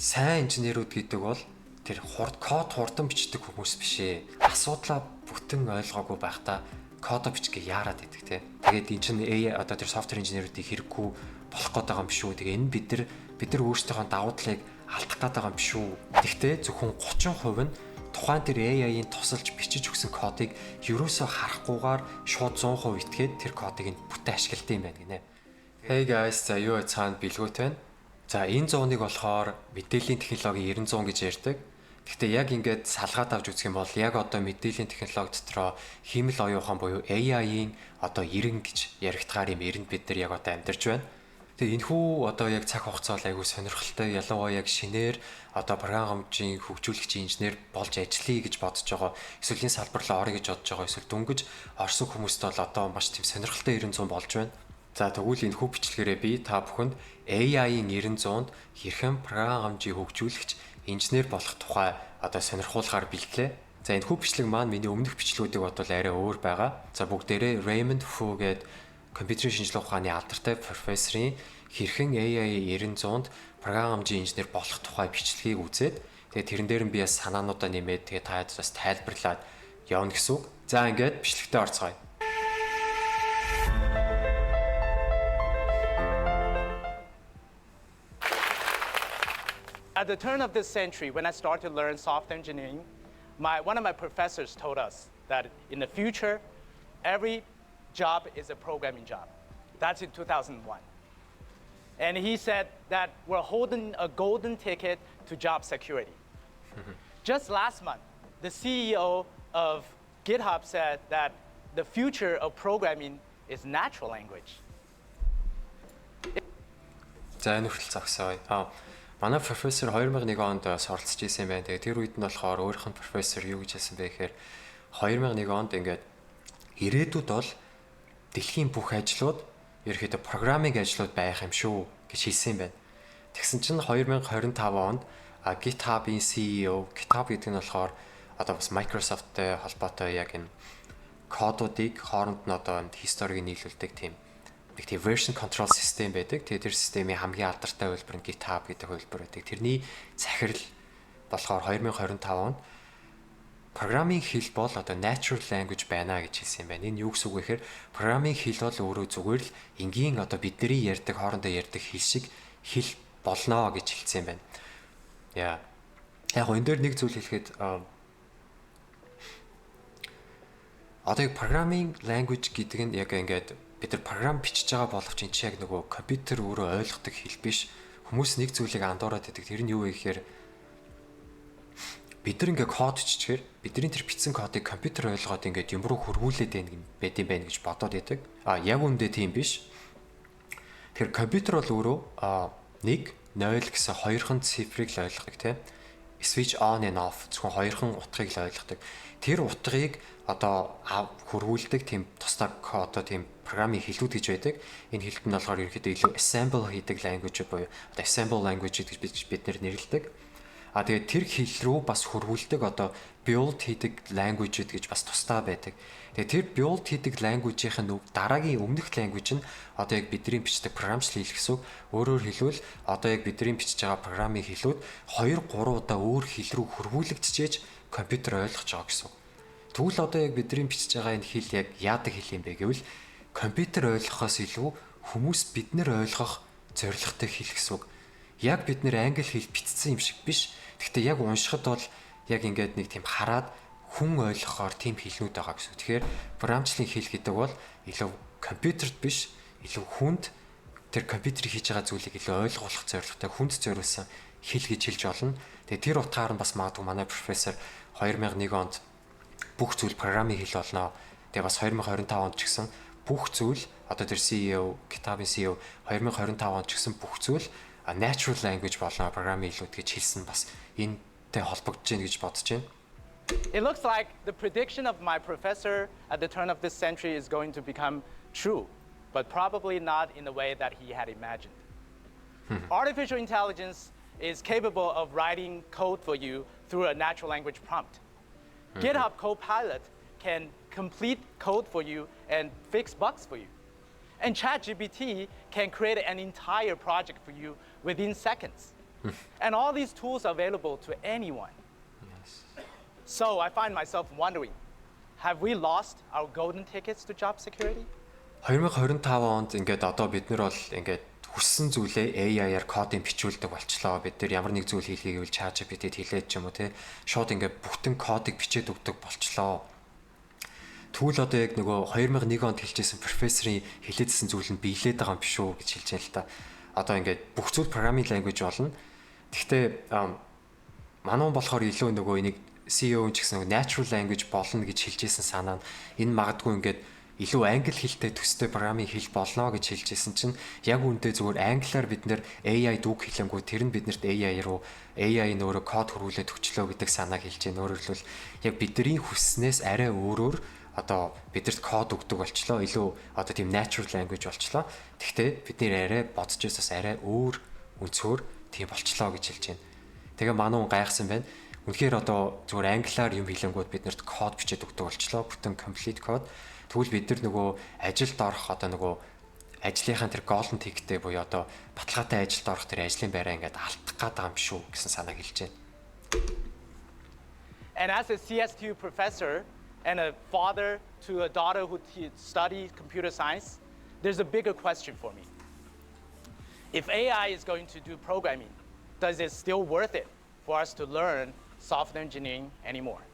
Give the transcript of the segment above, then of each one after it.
сайн инженерүүд гэдэг бол тэр код хурдан бичдэг хүмүүс биш ээ. Асуудлаа бүтэн ойлгоогүй байхдаа кодо бичгээ яарад идэг те. Тэгээд эн чинь AI одоо тэр софтвер инженерүүдийг хэрэггүй болох гээд байгаа юм биш үү. Тэгээ энэ бид нар өөрсдийнхөө давуу талыг алдах гээд байгаа юм биш үү. Тэгтээ зөвхөн 30% нь тухайн тэр AI-ийн тусалж бичиж өгсөн кодыг ерөөсөө харахгүйгээр шууд 100% итгээд тэр кодыг нь бүтэн ашигладаг юм байна гинэ. Hey guys, за юу цаанд бэлгүүтэй байна. За энэ 100-ыг болохоор мэдээллийн технологийн 900 гэж ярьдаг. Гэхдээ яг ингээд салгаад авч үзэх юм бол яг одоо мэдээллийн технологи дотроо хиймэл оюухан буюу AI-ийн одоо 90 гэж яригдгаар юм 90 бид нар яг одоо амьдарч байна. Тэгээ энэхүү одоо яг цаг хугацаа айгүй сонирхолтой, ялангуяа яг шинээр одоо програм хэмжийн хөгжүүлэгчийн инженер болж ажиллая гэж бодож байгаа. Эсвэл энэ салбар руу орё гэж бодож байгаа. Эсвэл дөнгөж орсон хүмүүст бол одоо маш тийм сонирхолтой 900 болж байна. За тэгвэл энэ хүү бичлэгээрээ би та бүхэнд AI-ийн 900-д хэрхэн програм хэмжээ хөгжүүлэгч инженер болох тухай одоо сонирхуулгаар бэлтлээ. За энэ хүү бичлэг маань миний өмнөх бичлгүүдийг бодвол арай өөр байгаа. За бүгдээрээ Raymond Fu гээд компьютерийн шинжилгээ ухааны алдартай профессорын хэрхэн AI 900-д програм хэмжээ инженер болох тухай бичлэгийг үзээд тэгээд тэрэн дээр нь би санаануудаа нэмээд тэгээд та бас тайлбарлаад явна гэсэн үг. За ингээд бичлэгтээ орцгоё. At the turn of this century, when I started to learn software engineering, one of my professors told us that in the future, every job is a programming job. That's in 2001. And he said that we're holding a golden ticket to job security. Just last month, the CEO of GitHub said that the future of programming is natural language. За энэ хүртэл зогсоё. Манай профессор 2001 онд суралцж ирсэн байна. Тэгээ тэр үед нь болохоор өөрийнх нь профессор юу гэж хэлсэн бэ гэхээр 2001 онд ингээд ирээдүйд бол дэлхийн бүх ажлууд ерөөхдөө программинг ажлууд байх юм шүү гэж хэлсэн юм байна. Тэгсэн чинь 2025 онд GitHub-ийн CEO, GitHub гэдэг нь болохоор одоо бас Microsoft-тэй холбоотой яг энэ кодуудыг хооронд нь одоо историйг нийлүүлдэг тийм нэг тийм version control system байдаг. Тэгээд тэр системийн хамгийн алдартай хувилбар нь GitHub гэдэг хувилбар байдаг. Тэрний захирал болохоор 2025 онд программинг хэл бол одоо natural language байна гэж хэлсэн юм байна. Энэ юу гэсэн үг вэ гэхээр программинг хэл бол өөрөө зүгээр л энгийн одоо бидний ярьдаг хоорондоо ярьдаг хэл шиг хэл болно гэж хэлсэн юм байна. Яа. Яг энэ дээр нэг зүйл хэлэхэд одоо яг программинг language гэдэг нь яг ингээд бид нар програм бичиж байгаа боловч энэ чи яг нөгөө компьютер өөрөө ойлгодог хэл биш. Хүмүүс нэг зүйлийг андуураад байдаг. Тэр нь юу вэ гэхээр бид нар ингээ код биччихээр бидний тэр бичсэн кодыг компьютер ойлгоод ингээд юм руу хөрвүүлээд байд юм байна гэж бодоод байдаг. Яг үндэ тийм биш. Тэгэхээр компьютер бол өөрөө 1 0 гэсэн хоёрхан цифрыг л ойлгодог тийм. Switch on and off зөвхөн хоёрхан утгыг л ойлгодог. Тэр утгыг одоо хөрвүүлдэг тийм тусдаа одоо тийм программын хэлүүд гэж байдаг. Энэ хэлт нь болохоор ерөнхийдөө илүү assemble хийдэг language буюу одоо assemble language гэж бид нэрлэдэг. Тэгээд тэр хэл рүү бас хөрвүүлдэг одоо build хийдэг language гэж бас тусдаа байдаг. Тэгээд тэр build хийдэг language-ийн дараагийн өмнөх language нь одоо яг бидний бичдэг програмчлал хэл гэсэн. Өөрөөр хэлбэл одоо яг бидний бичиж байгаа программын хэлүүд 2 3 удаа өөр хэл рүү хөрвүүлэгдчихэж компьютер ойлгож байгаа гэсэн. Тэгвэл одоо яг бидний бичиж байгаа энэ хэл яг яадаг хэл юм бэ гэвэл компьютер ойлгохоос илүү хүмүүс бид нар ойлгох зорилготой хэл гэсэн үг. Яг бид нэр англи хэл бичсэн юм шиг биш. Гэхдээ яг уншихад бол яг ингээд нэг тийм хараад хүн ойлгохоор тийм хэлнүүд байгаа гэсэн. Тэгэхээр програмчлалын хэл гэдэг бол илүү компьютерт биш, илүү хүнд тэр компьютерийг хийж байгаа зүйлийг илүү ойлгох зорилготой хүнд зориулсан хэл гэж хэлж болно. Тэгээ тэр утгаар нь бас магадгүй манай профессор 2001 онд бүх зүйл программын хэл болно. Тэгээ бас 2025 онд ч гэсэн бүх зүйл одоо тэр CEO, GitHub-ийн CEO 2025 онд ч гэсэн бүх зүйл natural language болно программын хэлүүд гэж хэлсэн бас энэтэй холбогдож байна гэж бодож байна. It looks like the prediction of my professor at the turn of this century is going to become true, but probably not in the way that he had imagined. Artificial intelligence is capable of writing code for you through a natural language prompt. GitHub Copilot can complete code for you and fix bugs for you. And ChatGPT can create an entire project for you within seconds. And all these tools are available to anyone. So I find myself wondering, have we lost our golden tickets to job security? 2025 онд ингээд одоо бид нар бол ингээд хүссэн зүйлээ AI-аар кодыг бичүүлдэг болчлоо. Бид нар ямар нэг зүйл хийлгийг гэвэл ChatGPT-д хэлээд ч юм уу те. Шууд ингээд бүтэн кодыг бичээд өгдөг болчлоо. Тэгвэл одоо яг нөгөө 2001 онд хэлжсэн профессорын хэлээдсэн зүйл нь биелээд байгаа юм биш үү гэж хэлж байна л та. Одоо ингээд бүх зүйл programming language болно. Гэхдээ манай хүн болохоор илүү нөгөө энийг CEO ч гэсэн natural language болно гэж хэлжсэн санаа нь энэ магадгүй ингээд илүү англи хэлтэй төстэй программын хэл болно гэж хэлжсэн чинь яг үүндээ зүгээр англиар бид нэр AI дүүг хэлэнгүү тэр нь биднэрт AI нөөрэ код хөрвүүлээд өчлөө гэдэг санааг хэлж байна. Өөрөөр хэлбэл яг бидний хүсснээс арай өөрөөр одоо бидэрт код өгдөг болчлоо. Илүү одоо тийм natural language болчлоо. Гэхдээ бид нэр арай бодож байсаас арай өөр өнцгөр тийм болчлоо гэж хэлж байна. Тэгээ манай хүн гайхсан байна. Үнэхээр одоо зүгээр англиар юм хэлэнгүүд биднэрт код бичээд өгдөг болчлоо. Бүтэн complete code. Тэгвэл бид нар нөгөө ажилд орох одоо нөгөө ажлынхаа тэр golden ticket-тэй буюу одоо баталгаатай ажилд орох тэр ажлын байраа ингээд алдах гээд байгаа юм шүү гэсэн санааг хэлж байна. And as a CSTU professor and a father to a daughter who studies computer science, there's a bigger question for me. If AI is going to do programming, does it still worth it for us to learn software engineering anymore?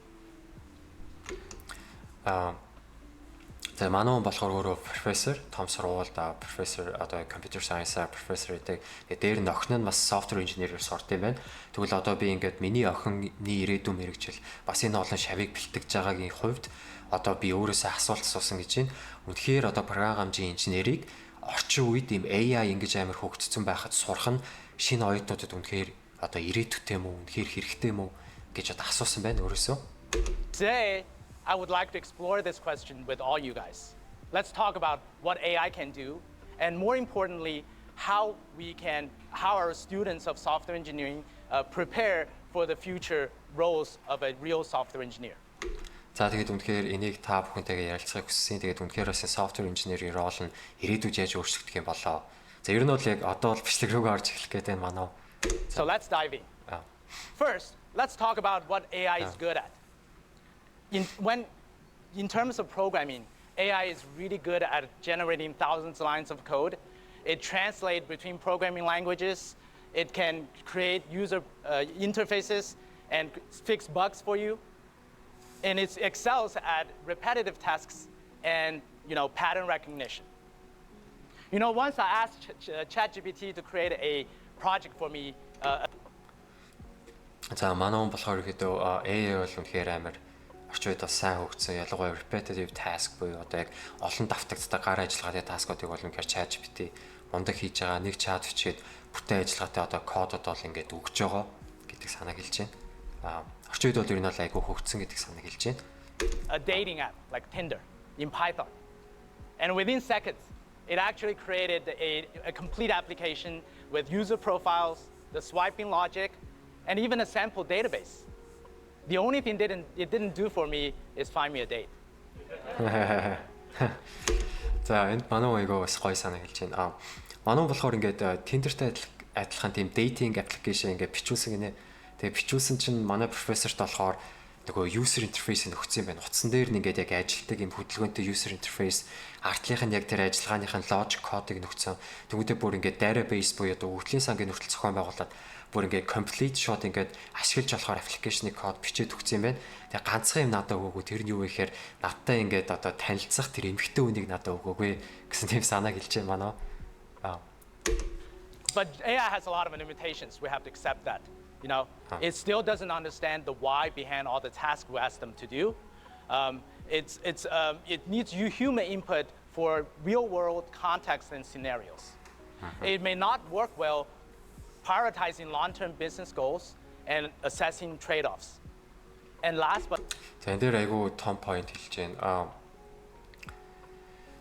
За манай хүн болохоор өөрөө профессор, том сургуульд профессор одоо computer science профессор гэдэг. Дээр нь охин нь бас software engineer-ээр сурд юм байна. Тэгвэл одоо би ингээд миний охины ирээдүйн мэрэгжил бас энэ олон шавийг бэлтгэж байгаагийн хувьд одоо би өөрөөсөө асуулт асуусан гэж байна. Үнэхээр одоо програм хамжийн инженерийг орчин үед ийм AI ингэж амар хөгжсөн байхад сурах нь шинэ оюутнуудад үнэхээр одоо ирээдүйтэй мүү, үнэхээр хэрэгтэй мүү гэж одоо асуусан байна өөрөөсөө. Today, I would like to explore this question with all you guys. Let's talk about what AI can do, and more importantly, how our students of software engineering prepare for the future roles of a real software engineer. За тэгээд үнэхээр энийг та бүхэнтэйгээ ярилцахыг хүссэн. Тэгээд үнэхээр бас software engineer-ийн рол нь ирээдүйд яаж өөрчлөгдөх юм болоо. За ер нь бол яг одоо бол бичлэг рүүгээ орж эхлэх гэдэг нь манай. So let's dive in. First, let's talk about what AI is good at. In terms of programming, AI is really good at generating thousands of lines of code. It translates between programming languages. It can create user interfaces and fix bugs for you. And it excels at repetitive tasks and pattern recognition. Once I asked ChatGPT to create a project for me. За манай хүн болохоор ихэдөө AI бол үнэхээр амар орчин үед бас сайн хөгжсөн. Ялангуяа repetitive task буюу одоо яг олон давтагддаг гар ажиллагаатай таскуудыг бол үнэхээр ChatGPT мундаг хийж байгаа. Нэг чат бичгээд бүтээн ажиллагаатай одоо кодод бол ингээд өгж байгаа гэдэг санааг хэлж байна. Орчин үед бол ер нь бол айгүй хөгжсөн гэдэг санааг хэлж байна. A dating app like Tinder in Python. And within seconds, it actually created a complete application with user profiles, the swiping logic, and even a sample database. The only thing it didn't do for me is find me a date. За энд манай айгаа бас гоё санаа хэлж байна. Манай болохоор ингээд Tinder-тай адилхан тийм dating application ингээд бичүүлсэн гинэ. Тэгээ бичүүлсэн чинь манай профессорт болохоор нөгөө user interface-ийг өгсөн юм байна. Утсан дээр нь ингээд яг ажилтдаг юм хөдөлгөөнтэй user interface, артлынх нь яг тэр ажиллагааныхын logic code-ыг нөгцөн. Тэгвэл бүр ингээд database буюу одоо өвлийн сангийн хүртэл зохион байгуулад бүр ингээд complete shot ингээд ашиглаж болохоор application-ы код бичээд өгсөн юм байна. Тэгээ ганцхан юм надад өгөөгүй. Тэр нь юу вэ гэхээр надтай ингээд одоо танилцах тэр эмэгтэй хүнийг надад өгөөгүй гэсэн тийм санааг хэлж байна манай. But AI has a lot of limitations. We have to accept that. It still doesn't understand the why behind all the tasks we ask them to do. It needs human input for real-world context and scenarios. It may not work well prioritizing long-term business goals and assessing trade-offs. And last but За энэ дээр айгүй том point хэлж байна.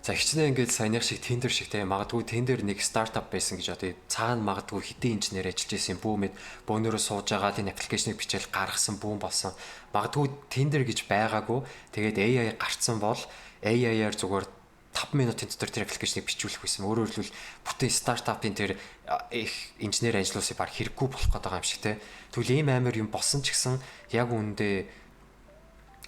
За хичнээн ингээд саяных шиг Tinder шиг те магадгүй Tinder нэг стартап байсан гэж одоо цаана магадгүй хэдийн инженер ажиллаж исэн бүүмэд бөөнөрөө сууж байгаа тийм аппликейшнийг бичээл гаргасан бүүн болсон. Магадгүй Tinder гэж байгаагүй. Тэгээд AI гарцсан бол AI-аар зүгээр 5 минутын дотор тэр аппликейшнийг бичүүлэх байсан. Өөрөөр хэлбэл бүтэн стартапын тэр их инженер ажлуусыг баг хэрэггүй болох гэдэг юм шиг те. Тэгвэл ийм амар юм болсон ч гэсэн яг үүндээ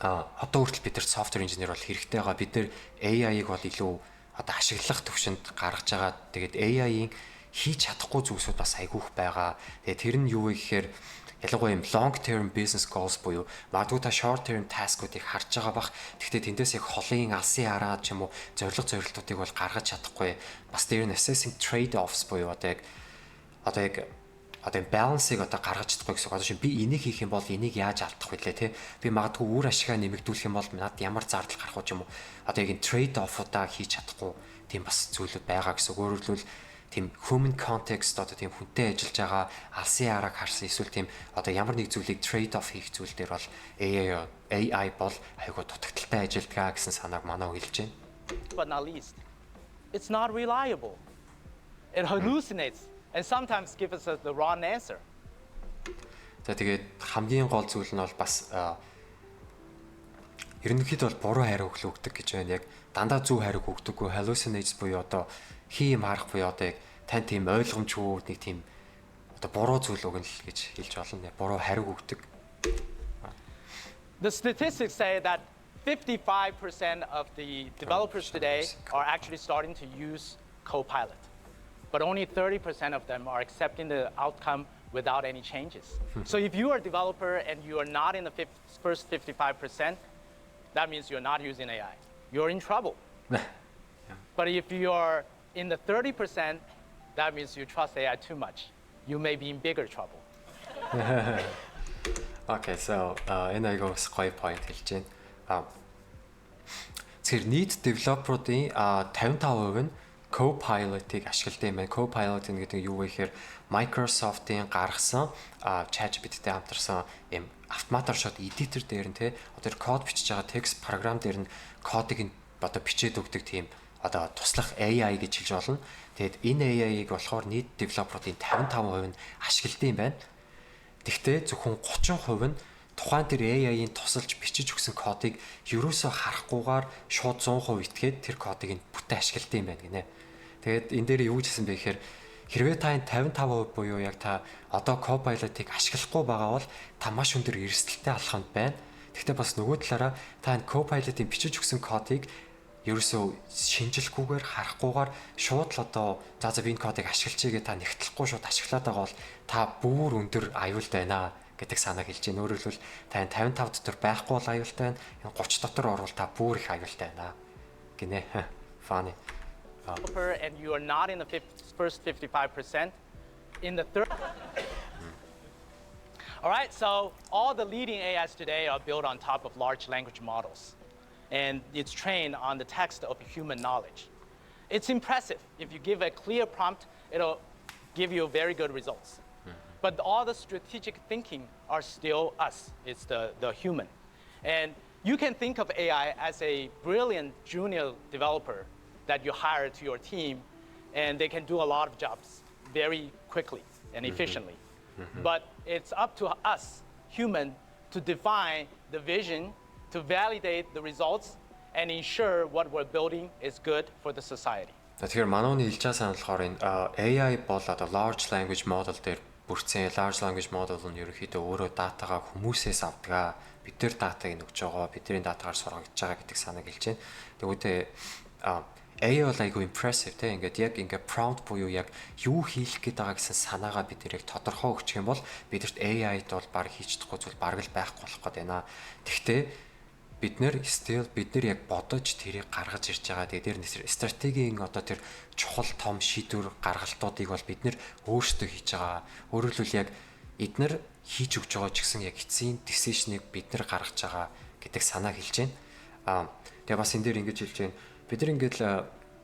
одоо хүртэл бид нар софтвер инженер бол хэрэгтэй байгаа. Бид нар AI-ыг бол илүү одоо ашиглах төвшөнд гаргаж байгаа. Тэгээд AI-ийн хийж чадахгүй зүйлсүүд бас айгүйх байгаа. Тэгээд тэр нь юу вэ гэхээр ялангуяа юм long term business goals буюу магадгүй та short term task-уудыг харж байгаа бах. Гэхдээ тэндээс яг холын алсын хараа ч юм уу зорилтуудыг бол гаргаж чадахгүй. Бас дээр нь assessing trade offs буюу одоо яг балансыг одоо гаргаж чадахгүй гэсэн. Одоо би энийг хийх юм бол энийг яаж алдах вүлээ те. Би магадгүй үр ашигаа нэмэгдүүлэх юм бол надад ямар зардал гарах вэ ч юм уу. Одоо яг энэ trade off-удаа хийж чадахгүй тийм бас зүйлүүд байгаа гэсэн. Өөрөөр хэлбэл тийм human context одоо тийм хүнтэй ажиллаж байгаа алсын харааг харсан эсвэл тийм одоо ямар нэг зүйлийг trade off хийх зүйл дээр бол AI бол айгуу дутагдaltaй ажилдгаа гэсэн санааг манай хэлж байна. But not least, it's not reliable. It hallucinates and sometimes gives us the wrong answer. За тэгээд хамгийн гол зүйл нь бол бас ерөнхийдөө бол буруу хариу өгдөг гэж байна. Яг дандаа зөв хариу өгдөггүй hallucinates буюу одоо хий юм харах буюу одоо яг тань тийм ойлгомжгүй нэг тийм одоо буруу зүйл өгнө л гэж хэлж болно. Буруу хариу өгдөг. The statistics say that 55% of the developers today are actually starting to use Copilot. But only 30% of them are accepting the outcome without any changes. So if you are a developer and you are not in the first 55%, that means you're not using AI. You're in trouble. But if you are in the 30%, that means you trust AI too much. You may be in bigger trouble. Okay, so энэ айгуус гоё point хэлж байна. Тэгэхээр нийт developer-уудын 55% нь Copilot-ыг ашигладаг юм байна. Copilot гэдэг юу вэ гэхээр Microsoft-ийн гаргасан ChatGPT-тэй хамтарсан юм автомат оршоод editor дээр нь те одоо код бичиж байгаа текст програм дээр нь кодыг одоо бичээд өгдөг тийм одоо туслах AI гэж хэлж болно. Тэгээд энэ AI-ыг болохоор нийт developer-уудын 55% нь ашигладаг юм байна. Тэгвэл зөвхөн 30% нь тухайн тэр AI-ийн тусалж бичиж өгсөн кодыг ерөөсөө харахгүйгээр шууд 100% итгээд тэр кодыг нь бүтэн ашигладаг юм байна гинэ. Тэгээд энэ дээр юу гэсэн бэ гэхээр хэрвээ та энэ 55% буюу яг та одоо Copilot-ыг ашиглахгүй байгаа бол та маш өндөр эрсдэлтэй алхамд байна. Гэхдээ бас нөгөө талаараа та энэ Copilot-ийн бичиж өгсөн кодыг ерөөсөө шинжилгүйгээр харахгүйгээр шууд л одоо за энэ кодыг ашиглачигээ та нэгтлэхгүй шууд ашиглаад байгаа бол та бүр өндөр аюулт байна гэдэг санааг хэлж байна. Өөрөөр хэлбэл та 55 дотор байхгүй бол аюултай байна. Энэ 30 дотор орвол та бүр их аюултай байна гинэ. Funny. And you are not in the first 55%, in the third. All right, so all the leading AIs today are built on top of large language models, and it's trained on the text of human knowledge. It's impressive. If you give a clear prompt, it'll give you very good results. But all the strategic thinking are still us. It's the human. And you can think of AI as a brilliant junior developer that you hire to your team, and they can do a lot of jobs very quickly and efficiently. But it's up to us, human, to define the vision, to validate the results, and ensure what we're building is good for the society. Тэгэхээр манайны хэлж байгаа санаа болохоор энэ AI бол одоо large language model дээр бүрдсэн. Large language model нь ерөнхийдөө өөрөө датагаа хүмүүсээс авдаг. Бид тэр датаг нь өгч байгаа, бидний датагаар сургагдж байгаа гэдэг санааг хэлж байна. Тэгвэл AI бол айгүй impressive те ингээд яг ингээд prompt буюу яг юу хийх гээд байгаа гэсэн санаагаа бид яг тодорхой өгчих юм бол бидэрт AI-д бол баг хийж чадахгүй зүйл баг л байхгүй болох гээд байна. Тэгвэл бид нэр яг бодож тэрийг гаргаж ирж байгаа. Тэгээд тэр стратегийн одоо тэр чухал том шийдвэр гаргалтуудыг бол бид нэр өөрсдөө хийж байгаа. Өөрөөр хэлбэл яг эднэр хийж өгч байгаа ч гэсэн яг эцсийн decision-ыг бид нэр гаргаж байгаа гэдэг санааг хэлж байна. Тэгээ бас энэ дээр ингэж хэлж байна. Бид нар ингээд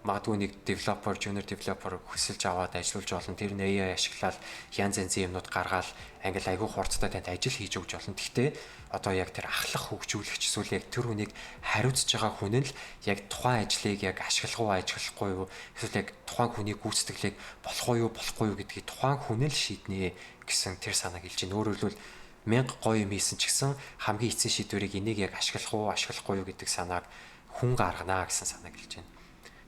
магадгүй нэг developer, junior developer хөсөлж аваад ажиллуулж болно. Тэр нь AI ашиглаад янз янзын юмнууд гаргаад англи айгүй хурцтай танд ажил хийж өгч болно. Гэхдээ одоо яг тэр ахлах хөгжүүлэгч эсвэл яг тэр хүнийг хариуцж байгаа хүн нь л яг тухайн ажлыг яг ашиглахгүй юу эсвэл яг тухайн хүний гүйцэтгэлийг болохгүй юу гэдгийг тухайн хүн л шийднэ гэсэн тэр санааг хэлж байна. Өөрөөр хэлбэл 1000 гоё юм хийсэн ч гэсэн хамгийн эцсийн шийдвэрийг энийг яг ашиглахгүй юу гэдэг санааг хүн гаргана гэсэн санааг хэлж байна.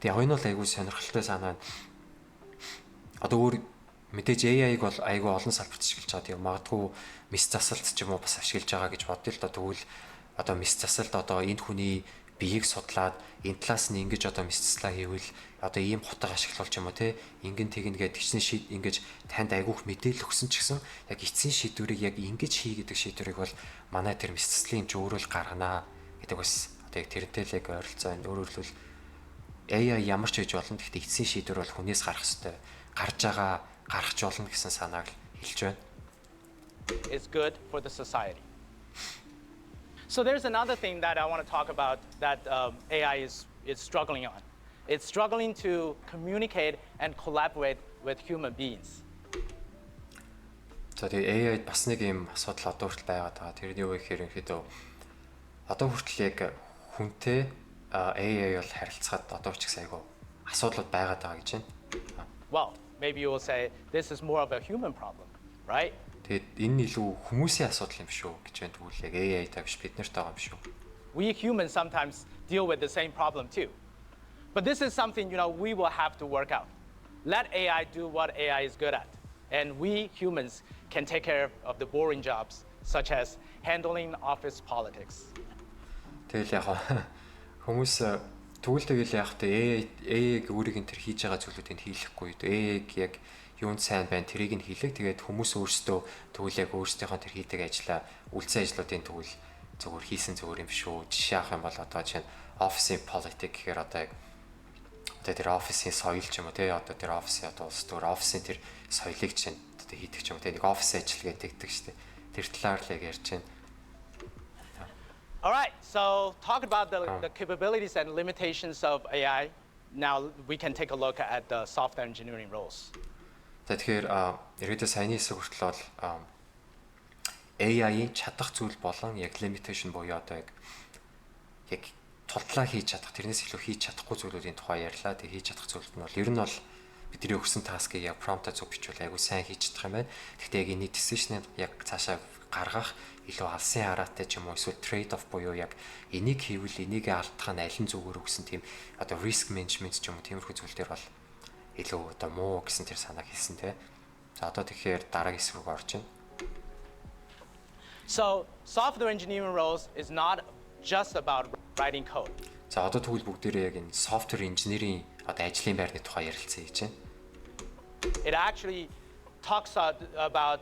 Тэгээ энэ бол айгүй сонирхолтой санаа. Одоо өөр мэдээж AI-г бол айгүй олон салбарт ашиглаж байгаа. Тэгээ магадгүй мис засалт ч юм уу бас ашиглаж байгаа гэж бодъё л да. Тэгвэл одоо мис засалт одоо энэ хүний биеийг судлаад энэ талаас нь ингэж одоо мис заслаа хийвэл одоо ийм хутга ашиглуулж юм уу те ингэн тэгнэ гэдэг гिचсэн шийд ингэж танд айгүйх мэдээлэл өгсөн ч гэсэн яг эцсийн шийдвэрийг яг ингэж хий гэдэг шийдвэрийг бол манай тэр мис заслын ч өөрөө л гарганаа гэдэг бас одоо яг тэрнтэй л яг ойролцоо энэ өөрөөр хэлбэл AI ямар ч хийж болно. Гэхдээ эцсийн шийдвэр бол хүнээс гарах ёстой. Гарч байгаа гаргаж болно гэсэн санааг хэлж байна. It's good for the society. So there's another thing that I want to talk about that AI is struggling on. It's struggling to communicate and collaborate with human beings. За тэгээ AI бас нэг юм асуудал одоо хүртэл байгаад байгаа. Тэрний юу гэхээр ерөнхийдөө одоо хүртэл яг хүнтэй AI бол харилцаад одоо ч гэсэн айгүй асуудлууд байгаад байгаа гэж байна. Well, maybe you will say this is more of a human problem, right? Тэгээд энэ илүү хүмүүсийн асуудал юм шүү гэж байна. Тэгвэл яг AI-тай биш бид нартай байгаа юм шүү. We humans sometimes deal with the same problem too. But this is something, we will have to work out. Let AI do what AI is good at. And we humans can take care of the boring jobs, such as handling office politics. Тэгэл яг хүмүүс тэгэл яг AI-г өөрийг нь тэр хийж байгаа зүйлүүдийг хийлэхгүй. AI-г яг юунд сайн байна тэрийг нь хийлэг. Тэгээд хүмүүс өөрсдөө тэгвэл яг өөрсдийнхөө тэр хийдэг ажлаа үлцэн ажлуудын тэгвэл зөвхөн хийсэн зөвөр юм шүү. Жишээ авах юм бол одоо чинь офисын политик гэхээр одоо яг тэр офисын соёл ч юм уу тий одоо тэр офисын одоо улс төр офисын тэр соёлыг чинь одоо хийдэг ч юм уу тий нэг офис ажил гэдэг шүү дээ. Тэр талаар л яг ярьж байна. All right, so talk about the capabilities and limitations of AI. Now we can take a look at the software engineering roles. Тэгэхээр ирээдүйн саяны хэсэг хүртэл бол AI-ийн чадах зүйл болон яг limitation буюу одоо яг тултлаа хийж чадах, тэрнээс илүү хийж чадахгүй зүйлүүдийн тухай ярьлаа. Тэг хийж чадах зүйлүүд нь бол ер нь бол бидний өгсөн таскыг яг prompt-а зөв бичвэл айгүй сайн хийж чадах юм байна. Гэхдээ яг энэ decision-ыг яг цаашаа гаргах илүү алсын хараатай ч юм уу эсвэл trade off буюу яг энийг хийвэл энийг алдах нь аль нь зүгээр өгсөн тийм одоо risk management ч юм уу тиймэрхүү зүйл дээр бол илүү одоо муу гэсэн тэр санааг хэлсэн те. За одоо тэгэхээр дараагийн хэсэг рүү орж байна. So software engineering roles is not just about writing code. За одоо тэгвэл бүгдээрээ яг энэ software engineering одоо ажлын байрны тухай ярилцъя гэж байна. It actually talks about,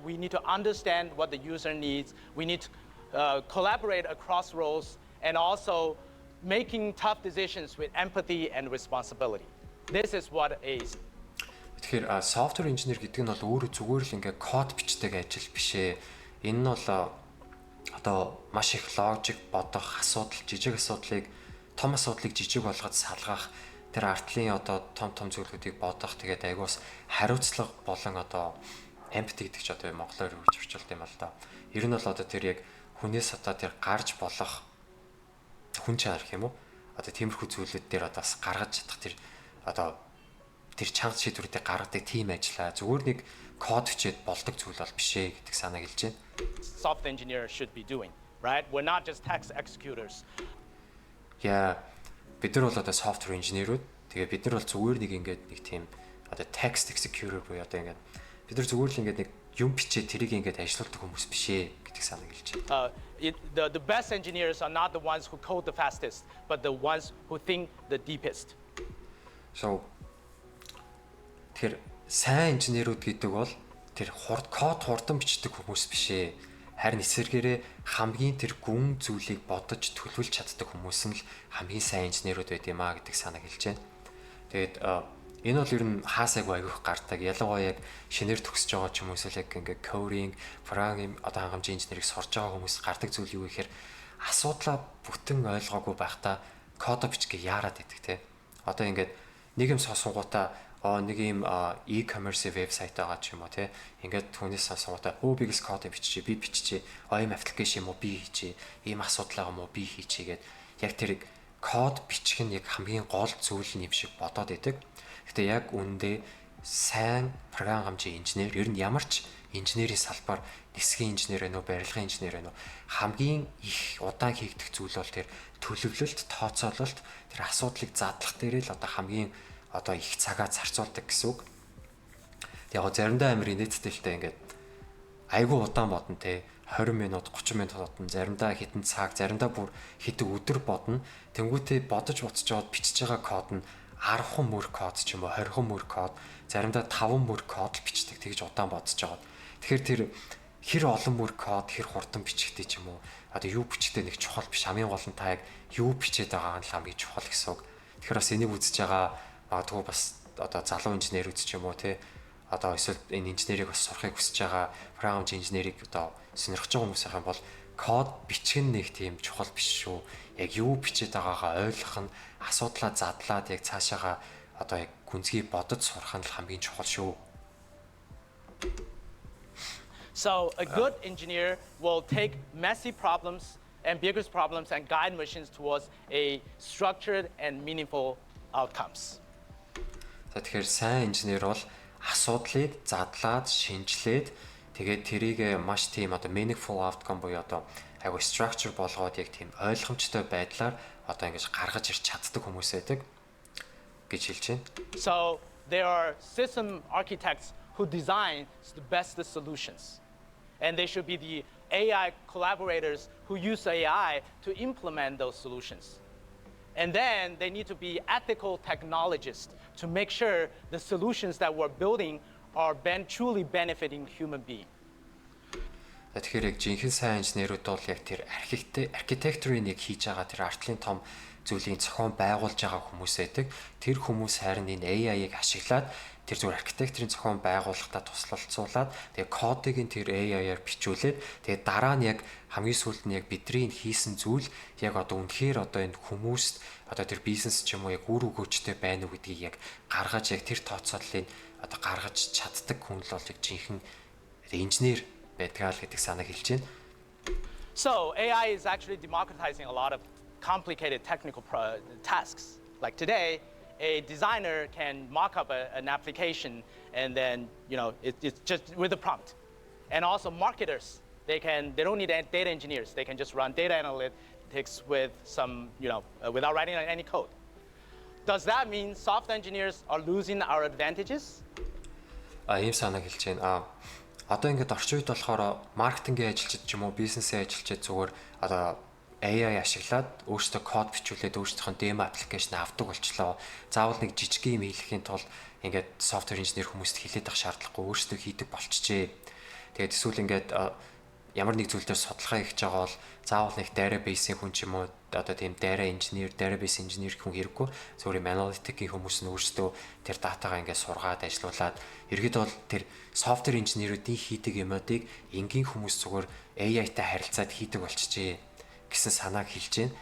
we need to understand what the user needs. We need to collaborate across roles and also making tough decisions with empathy and responsibility. This is what is. Тэгэхээр software engineer гэдэг нь бол өөрөө зүгээр л ингээ код бичдэг ажил биш ээ. Энэ нь бол одоо маш их логик бодох асуудал, жижиг асуудлыг том асуудлыг жижиг болгоод салгах тэр артлын одоо том зүйлүүдийг бодох тэгээд айгуус хариуцлага болон одоо empathy гэдэг ч одоо монголоор юу гэж орчуулд юм бол та. Ер нь бол одоо тэр яг хүнээс одоо тэр гарч болох хүн чанар гэх юм уу? Одоо тиймэрхүү зүйлүүд дээр одоо бас гаргаж чадах тэр одоо тэр чанга шийдвэрүүдийг гаргадаг тим ажиллаа. Зүгээр нэг код бичээд болдог зүйл бол биш ээ гэдэг санааг хэлж байна. Software engineers should be doing, right? We're not just text executors. Яа, бид нар бол одоо software engineer-үүд. Тэгээ бид нар бол зүгээр нэг ингээд нэг тийм одоо text executor буюу одоо ингээд бид нар зүгээр л ингээд нэг юм бичээ тэрийг ингээд ажилуулдаг хүмүүс биш ээ гэдэг санааг хэлж байна. The best engineers are not the ones who code the fastest, but the ones who think the deepest. So тэр сайн инженерүүд гэдэг бол тэр код хурдан бичдэг хүмүүс биш ээ. Харин эсвэргээрээ хамгийн тэр гүн зүйлийг бодож төлөвлөж чаддаг хүмүүс нь л хамгийн сайн инженерүүд байд юм а гэдэг санааг хэлж байна. Тэгээд энэ бол ер нь хаасайг аягүйх гардаг. Ялангуяа яг шинээр төгсөж байгаа ч юм уу эсвэл яг ингээ coding, programming одоо хангамжийн инженерийг сурж байгаа хүмүүс гардаг зүйл юу гэхээр асуудлаа бүтэн ойлгоогүй байхдаа код бичгээ яарад байдаг те. Одоо ингээд нэг юм сонсонгуудаа нэг юм e-commerce вебсайт байгаа ч юм уу те. Ингээд түүнээс сонсонгуудаа би гис код биччихье, би биччихье. Ийм аппликейшн юм уу би хийчихье. Ийм асуудал байгаа юм уу би хийчихье гэд яг тэр код бичих нь яг хамгийн гол зүйл юм шиг бодоод байдаг. Гэтэ яг үүндээ сайн програм хамжийн инженер, ер нь ямар ч инженерийн салбар, нисгэн инженер вэ нүү, барилгын инженер вэ нүү, хамгийн их удаан хийгдэх зүйл бол тэр төлөвлөлт, тооцоололт, тэр асуудлыг задлах дээр л одоо хамгийн одоо их цагаа зарцуулдаг гэсэн үг. Яг заримдаа амар инээдтэй ингээд айгүй удаан бодно те 20 минут 30 минут бодно, заримдаа хэдэн цаг, заримдаа бүр хэдэн өдөр бодно. Тэнгүүтээ бодож буцаж аваад бичиж байгаа код нь 10 мөр код ч юм уу 20 мөр код, заримдаа 5 мөр код л бичдэг, тэгж удаан бодож аваад. Тэгэхээр тэр хэр олон мөр код, хэр хурдан бичигдэй ч юм уу, одоо юу бичдэг нэг чухал биш. Хамгийн гол нь та яг юу бичээд байгаа нь л хамгийн чухал гэсэн үг. Тэгэхээр бас энийг үзэж байгаа магадгүй бас одоо залуу инженерүүд ч юм уу те, одоо эсвэл энэ инженерийг бас сурахыг хүсэж байгаа програм хамжийн инженерийг одоо сонирхож байгаа хүмүүс байх юм бол код бичих нь нэг тийм чухал биш шүү. Яг юу бичээд байгаагаа ойлгох нь, асуудлаа задлаад яг цаашаага одоо яг гүнзгий бодож сурах нь л хамгийн чухал шүү. So a good engineer will take messy problems, ambiguous problems, and guide machines towards a structured and meaningful outcomes. За тэгэхээр сайн инженер бол асуудлыг задлаад, шинжилээд тэгээд тэрийг маш тийм одоо meaningful outcome буюу одоо айгу structure болгоод яг тийм ойлгомжтой байдлаар одоо ингэж гаргаж ирч чаддаг хүмүүс байдаг гэж хэлж байна. So there are system architects who design the best solutions. And they should be the AI collaborators who use AI to implement those solutions. And then they need to be ethical technologists to make sure the solutions that we're building are truly benefiting human beings. Тэгэхээр яг жинхэнэ сайн инженерүүд бол яг тэр архитектурыг яг хийж байгаа тэр артлын том зүйлийг зохион байгуулж байгаа хүмүүс байдаг. Тэр хүмүүс харин энэ AI-ыг ашиглаад тэр зүгээр архитектурын зохион байгуулалтаа туслалцуулаад тэгээ кодыг нь тэр AI-аар бичүүлээд тэгээ дараа нь яг хамгийн сүүлд нь яг бидний хийсэн зүйл яг одоо үнэхээр одоо энэ хүмүүст одоо тэр бизнес ч юм уу яг үр өгөөжтэй байна уу гэдгийг яг гаргаж яг тэр тооцооллыг одоо гаргаж чаддаг хүн л бол яг жинхэнэ инженер байдгаа л гэдэг санааг хэлж байна. So AI is actually democratizing a lot of complicated technical tasks. Like today, a designer can mock up an application and then, it's just with a prompt. And also marketers, they don't need data engineers. They can just run data analytics with some, without writing any code. Does that mean software engineers are losing our advantages? Ийм санааг хэлж байна. Одоо ингээд орчин үед болохоор маркетингийн ажилчид ч юм уу бизнесийн ажилчид зүгээр одоо AI ашиглаад өөрсдөө код бичүүлээд өөрсдийнх нь демо аппликейшн авдаг болчлоо. Заавал нэг жижиг юм хийхин тулд ингээд софтвер инженер хүмүүст хэлээд авах шаардлагагүй өөрсдөө хийдэг болчихжээ. Тэгээд эсвэл ингээд ямар нэг зүйл дээр судалгаа хийж байгаа бол заавал нэг database-ийн хүн ч юм уу одоо тийм database инженер хүн хэрэггүй. Зөвхөн analytic-ийн хүмүүс нь өөрсдөө тэр датагаа ингээд сургаад ажилуулад ерөөд бол тэр софтвер инженерүүдийн хийдэг юмнуудыг энгийн хүмүүс зүгээр AI-тай харилцаад хийдэг болчихжээ гэсэн санааг хэлж байна.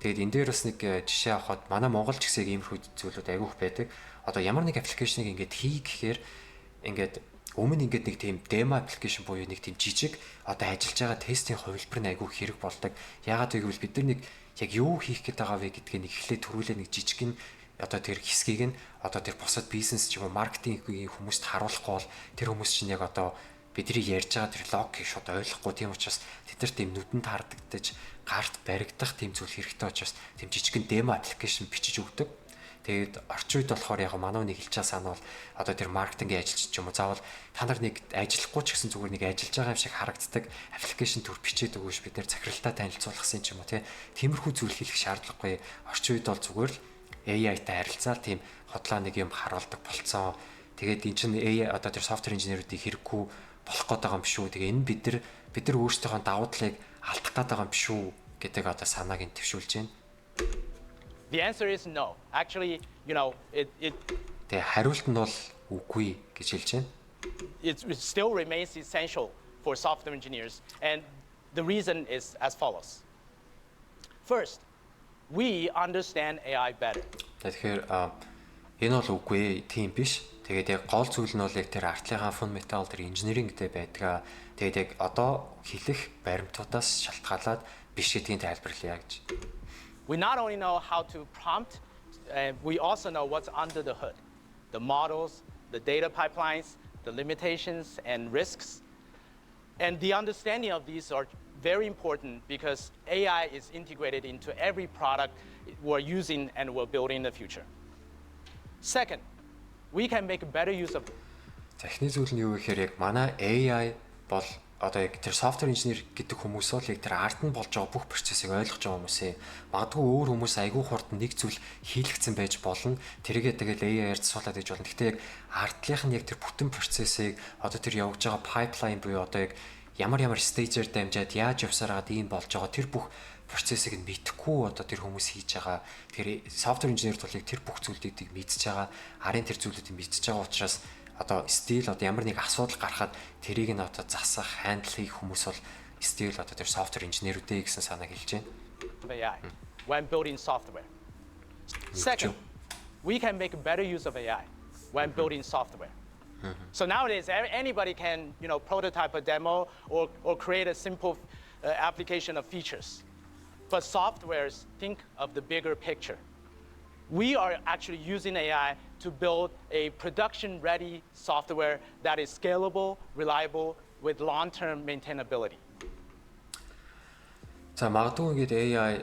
Тэгээд энэ дээр бас нэг жишээ авахад манай Монгол ч гэсэн иймэрхүү зүйлүүд айгүйх байдаг. Одоо ямар нэг аппликейшнийг ингээд хий гэхээр ингээд өмнө ингээд нэг тийм демо аппликейшн буюу нэг тийм жижиг одоо ажиллаж байгаа тестийн хувилбар нь айгүй хэрэг болдог. Яагаад гэвэл бид нар нэг яг юу хийх гээд байгаа вэ гэдгийг нэг эхлээд төрүүлээ нэг жижиг нь одоо тэр хэсгийг нь одоо тэр бусад бизнес ч юм уу маркетингийн хүмүүст харуулахгүй бол тэр хүмүүс чинь яг одоо бидний ярьж байгаа тэр логикийг шууд ойлгохгүй, тийм учраас тэд нар тийм нүдэнд хардагдаж гарт баригдах тийм зүйл хэрэгтэй учраас тийм жижигэн демо аппликейшн бичиж өгдөг. Тэгээд орчин үед болохоор яг манай нэг хэлж байгаа санаа бол одоо тэр маркетингийн ажилч ч юм уу заавал та нар нэг ажиллахгүй ч гэсэн зүгээр нэг ажиллаж байгаа юм шиг харагддаг аппликейшн төр бичээд өгөөш бид нэр захиралтай танилцуулгасан ч юм уу тиймэрхүү зүйл хийх шаардлагагүй. Орчин үед бол зүгээр л AI-тай харилцаад тийм хотлоо нэг юм харуулдаг болцсон. Тэгээд эн чинь AI одоо тэр софтвер инженерүүдийг хэрэггүй болох гээд байгаа юм биш үү? Тэгээ энэ бид нар өөрсдийнхөө давуу талыг алдах гээд байгаа юм биш үү гэдэг одоо санааг нь төвшүүлж байна. The answer is no. Actually, Тэгээ хариулт нь бол үгүй гэж хэлж байна. It still remains essential for software engineers, and the reason is as follows. First, we understand AI better. Тэгэхээр энэ бол үгүй тийм биш. Тэгээд яг гол зүйл нь бол яг тэр артлынхаа фундаментал тэр инженерингтэй байдгаа. Тэгээд яг одоо хэлэх баримтуудаас шалтгаалаад биш гэдгийг тайлбарлая гэж. We not only know how to prompt, we also know what's under the hood. The models, the data pipelines, the limitations and risks. And the understanding of these are very important because AI is integrated into every product we're using and we're building in the future. Second, we can make better use of. За эхний зүйл нь юу гэхээр яг манай AI бол одоо яг тэр software engineer гэдэг хүмүүс бол яг тэр ард нь болж байгаа бүх процессыг ойлгож байгаа хүмүүс ээ. Магадгүй өөр хүмүүс айгүй хурд нэг зүйл хийлгэсэн байж болно. Тэрийгээ тэгэл AI-аар засуулаад гэж болно. Гэхдээ яг ардлынх нь яг тэр бүтэн процессыг одоо тэр явж байгаа pipeline буюу одоо яг ямар стейжээр дамжаад яаж явсараад ийм болж байгаа тэр бүх процессыг нь мэдхгүй одоо тэр хүмүүс хийж байгаа. Тэгэхээр software engineer бол яг тэр бүх зүйлүүдийг мэдчихэж байгаа. Арын тэр зүйлүүдийг мэдчихэж байгаа учраас одоо стил одоо ямар нэг асуудал гарахад тэрийг нь одоо засах, хандл хийх хүмүүс бол стил одоо тэр software engineer-үүдээ гэсэн санааг хэлж байна. AI when building software. Second, we can make better use of AI when building software. So nowadays, anybody can, prototype a demo or create a simple application of features. But softwares think of the bigger picture. We are actually using AI to build a production-ready software that is scalable, reliable, with long-term maintainability. За магадгүй ингээд AI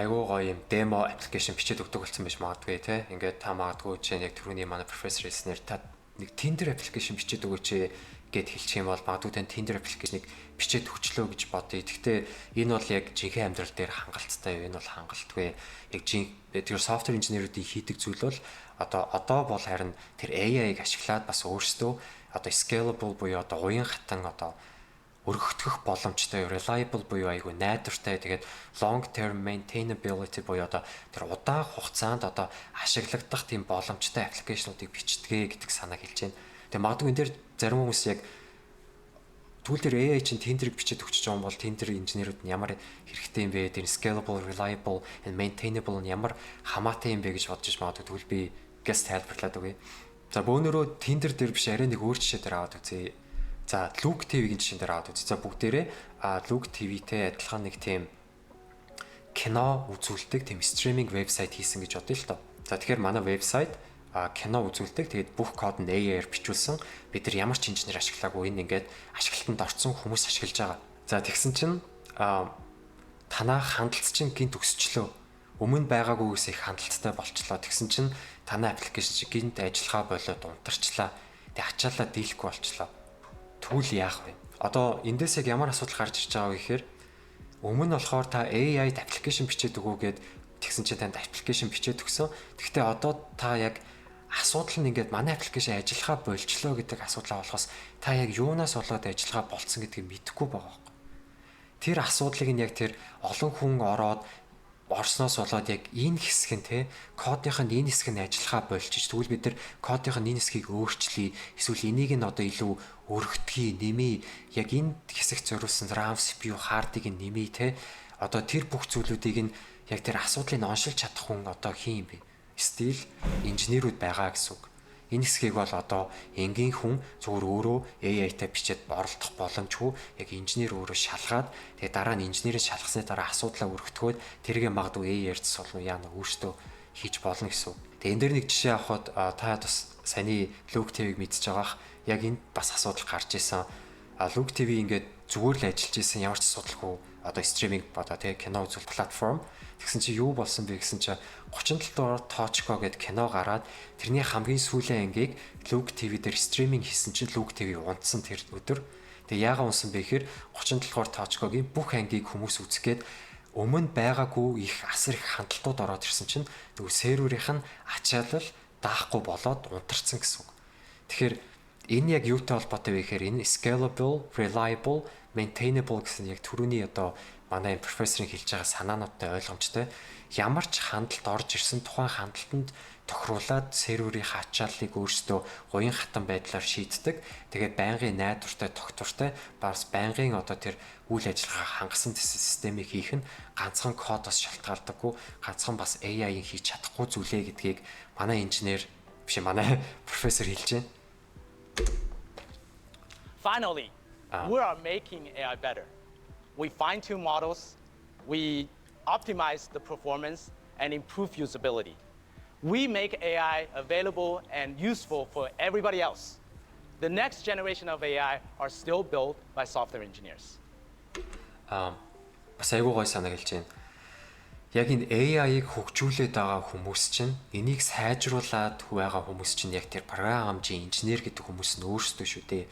айгүй гоё юм демо аппликейшн бичээд өгдөг болсон байж магадгүй те. Ингээд та магадгүй чинь яг түрүүний манай профессор хэлснээр та нэг Tinder аппликейшн бичээд өгөөч гэд хэлчих юм бол магадгүй тань Tinder аппликейшнийг бичээд өгчлөө гэж бодъё. Гэхдээ энэ бол яг жинхэнэ амьдрал дээр хангалттай юу? Энэ бол хангалтгүй. Яг тэр software engineer-уудын хийдэг зүйл бол одоо бол харин тэр AI-г ашиглаад бас өөрсдөө одоо scalable буюу одоо уян хатан одоо өргөгдөх боломжтой, reliable буюу айгүй найдвартай, тэгээд long term maintainability буюу одоо тэр удаан хугацаанд одоо ашиглагдах тийм боломжтой аппликейшнуудыг бичдэгэ гэдэг санааг хэлж байна. Тэгээд магадгүй энэ дээр зарим хүмүүс яг түүл дээр AI чинь Tinder-ыг бичээд өгч байгаа юм бол Tinder инженерүүд нь ямар хэрэгтэй юм бэ? Тэр scalable, reliable and maintainable нь ямар хамаатай юм бэ гэж бодож магадгүй тэгвэл би гээс тайлбарлаад өгье. За бөөнөрөө Tinder дээр биш арай нэг өөр жишээ дээр аваад үзье. За Look TV-гийн жишээн дээр аваад үзье. За бүгдээрээ Look TV-тэй адилхан нэг тийм кино үзүүлдэг тийм стриминг вебсайт хийсэн гэж бодъё л тоо. За тэгэхээр манай вебсайт кино үзүүлдэг. Тэгээд бүх код нь AI-аар бичүүлсэн. Бид нар ямар ч инженер ашиглаагүй энэ ингээд ашиглалтанд орсон хүмүүс ашиглаж байгаа. За тэгсэн чинь танаа хандлт чинь гинт өсчлөө. Өмнө байгаагүйгээс их хандлттай болчлоо. Тэгсэн чинь танаа аппликейшн чинь гинт ажиллагаа болоод унтарчлаа. Тэг ачаалаа дийлэхгүй болчлоо. Түл яах вэ? Одоо эндээс яг ямар асуудал гарч ирж байгаа вэ гэхээр өмнө болохоор та AI-д аппликейшн бичээд өгөөгээд тэгсэн чинь танд аппликейшн бичээд өгсөн. Гэхдээ одоо та яг асуудал нь ингээд манай аппликейшн ажиллагаа болчлоо гэдэг асуудал болохоос та яг юунаас болоод ажиллагаа болцсон гэдгийг мэдэхгүй байгаа байхгүй. Тэр асуудлыг нь яг тэр олон хүн орсноос болоод яг энэ хэсэг нь те кодынх нь энэ хэсэг нь ажиллагаа болчих. Тэгвэл бид нар кодынх нь энэ хэсгийг өөрчлөе. Эсвэл энийг нь одоо илүү өргөдгий, нэмий. Яг энэ хэсэгт зориулсан RAM, CPU, hard-ыг нь нэмий те. Одоо тэр бүх зүйлүүдийг нь яг тэр асуудлыг оншилж чадах хүн одоо хин юм бэ? Стил инженерүүд байгаа гэсэн үг. Энэ хэсгийг бол одоо энгийн хүн зүгээр өөрөө AI-тай бичээд оролдох боломжгүй. Яг инженер өөрөө шалгаад тэгээ дараа нь инженерийн шалгасны дараа асуудлаа өргөтгөөд тэргээ магадгүй AI-аар засуулна яана өөртөө хийж болно гэсэн үг. Тэгээ энэ дээр нэг жишээ авахад та бас саяны Look TV-г мэдчихэж байгаах. Яг энд бас асуудал гарч исэн. Look TV ингээд зүгээр л ажиллаж исэн ямар ч асуудалгүй одоо стриминг одоо тэгээ кино үзүүлэх платформ. Тэгсэн чи юу болсон бэ гэсэн чи 37 дугаар Точко гэдэг кино гараад тэрний хамгийн сүүлийн ангийг Look TV дээр стриминг хийсэн чинь Look TV унтсан тэр өдөр. Тэгээ яагаад унсан бэ гэхээр 37 дугаар Точкогийн бүх ангийг хүмүүс үзэхэд өмнө байгаагүй их асар их хандлтууд ороод ирсэн чинь нөгөө серверийнх нь ачаалал даахгүй болоод унтарсан гэсэн үг. Тэгэхээр энэ яг юутай холбоотой вэ гэхээр энэ scalable, reliable, maintainable гэсэн яг түрүүний одоо манай профессорын хэлж байгаа санаануудтай ойлгомжтой ямар ч хандлт орж ирсэн тухайн хандлтанд тохируулаад серверийн ачааллыг өөрсдөө уян хатан байдлаар шийддэг. Тэгээд байнгын найдвартай, тогтвортой бас байнгын одоо тэр үйл ажиллагаа хангасан системийг хийх нь ганцхан кодоос шалтгаалдаггүй, ганцхан бас AI-ийн хийж чадахгүй зүйлээ гэдгийг манай инженер биш манай профессор хэлж байна. Finally, we are making AI better. We fine-tune models, we optimize the performance and improve usability. we make AI available and useful for everybody else. The next generation of AI are still built by software engineers. Бас айгуу гой санагдаж байна. Яг энэ AI-ыг хөгжүүлээд байгаа хүмүүс чинь энийг сайжруулад байгаа хүмүүс чинь яг тэр програмчийн инженер гэдэг хүмүүс нь өөрсдөө шүү дээ.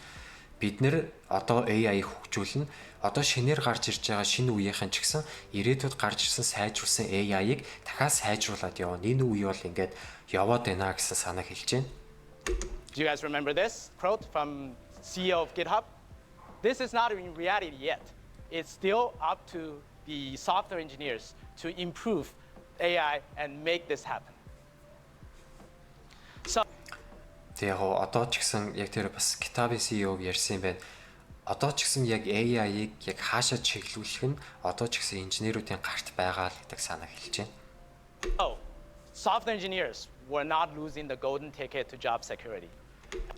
Бид нэр одоо AI-ыг хөгжүүлнэ. Одоо шинээр гарч ирж байгаа шинэ үеийнхэн ч гэсэн ирээдүйд гарч ирсэн сайжруулсан AI-ыг дахиад сайжруулад явна. Энэ үе бол ингээд яваад байна гэсэн санаа хэлж байна. Do you guys remember this quote from CEO of GitHub? This is not in reality yet. It's still up to the software engineers to improve AI and make this happen. So Тэгээ яг одоо ч гэсэн яг тэр бас GitHub-ийн CEO ярьсан байна. Одоо ч гэсэн яг AI-ыг яг хаашаа чиглүүлэх нь одоо ч гэсэн инженеруудын гарт байгаа л гэдэг санаа хэлж байна. Software engineers were not losing the golden ticket to job security.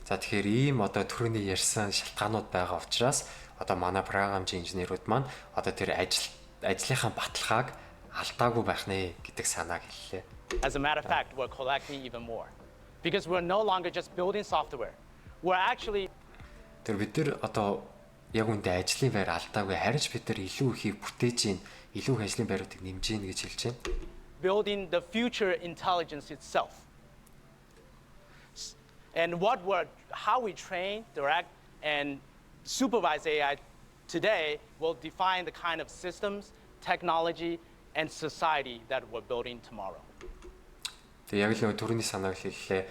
За тэгэхээр ийм одоо түрүүний ярьсан шалтгаанууд байгаа учраас одоо манай програмчийн инженерүүд маань одоо тэр ажлынхаа баталгааг алдаагүй байх нэ гэдэг санааг хэллээ. As a matter of fact, we're collecting even more. Because we're no longer just building software. We're actually Тэр бид нар одоо яг үндэ ажлын байр алдаагүй харин ч бид нар илүү ихийг бүтээж ийн, илүү их ажлын байруудыг нэмж ийн гэж хэлж байна. building the future intelligence itself. And how we train, direct, and supervise AI today will define the kind of systems, technology, and society that we're building tomorrow. Тэгээ яг л түрүүний санааг хэллээ.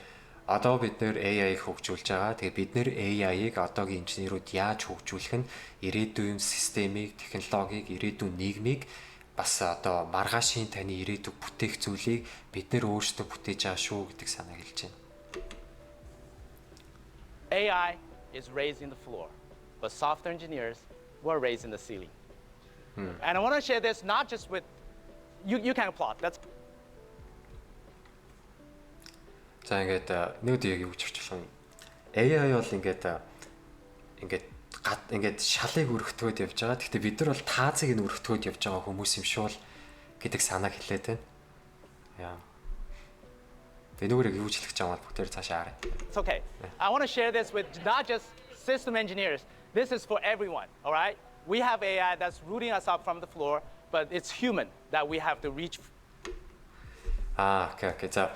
Одоо бид нэр AI-г хөгжүүлж байгаа. Тэгээ бид нэр AI-г одоогийн инженерүүд яаж хөгжүүлэх нь ирээдүйн системийг, технологиг, ирээдүйн нийгмийг бас одоо маргаашийн таны ирээдүйг бүтээх зүйлийг бид нэр өөрсдөө бүтээж байгаа шүү гэдэг санааг хэлж байна. AI is raising the floor, but software engineers were raising the ceiling. And I want to share this not just with you can applaud. That's За ингээд нэг үе юу гэж хэлж байна. AI бол ингээд шалыг өргөтгөөд явж байгаа. Гэхдээ бид нар бол таазыг нь өргөтгөөд явж байгаа хүмүүс юм шүү л гэдэг санааг хэлээд байна. Яа. Би нүгээрээ юу ч хэлэх гэж байгаа бол бүгдээр цаашаа харъя. It's okay. I want to share this with not just system engineers. This is for everyone, all right? We have AI that's rooting us up from the floor, but it's human that we have to reach. Okay. За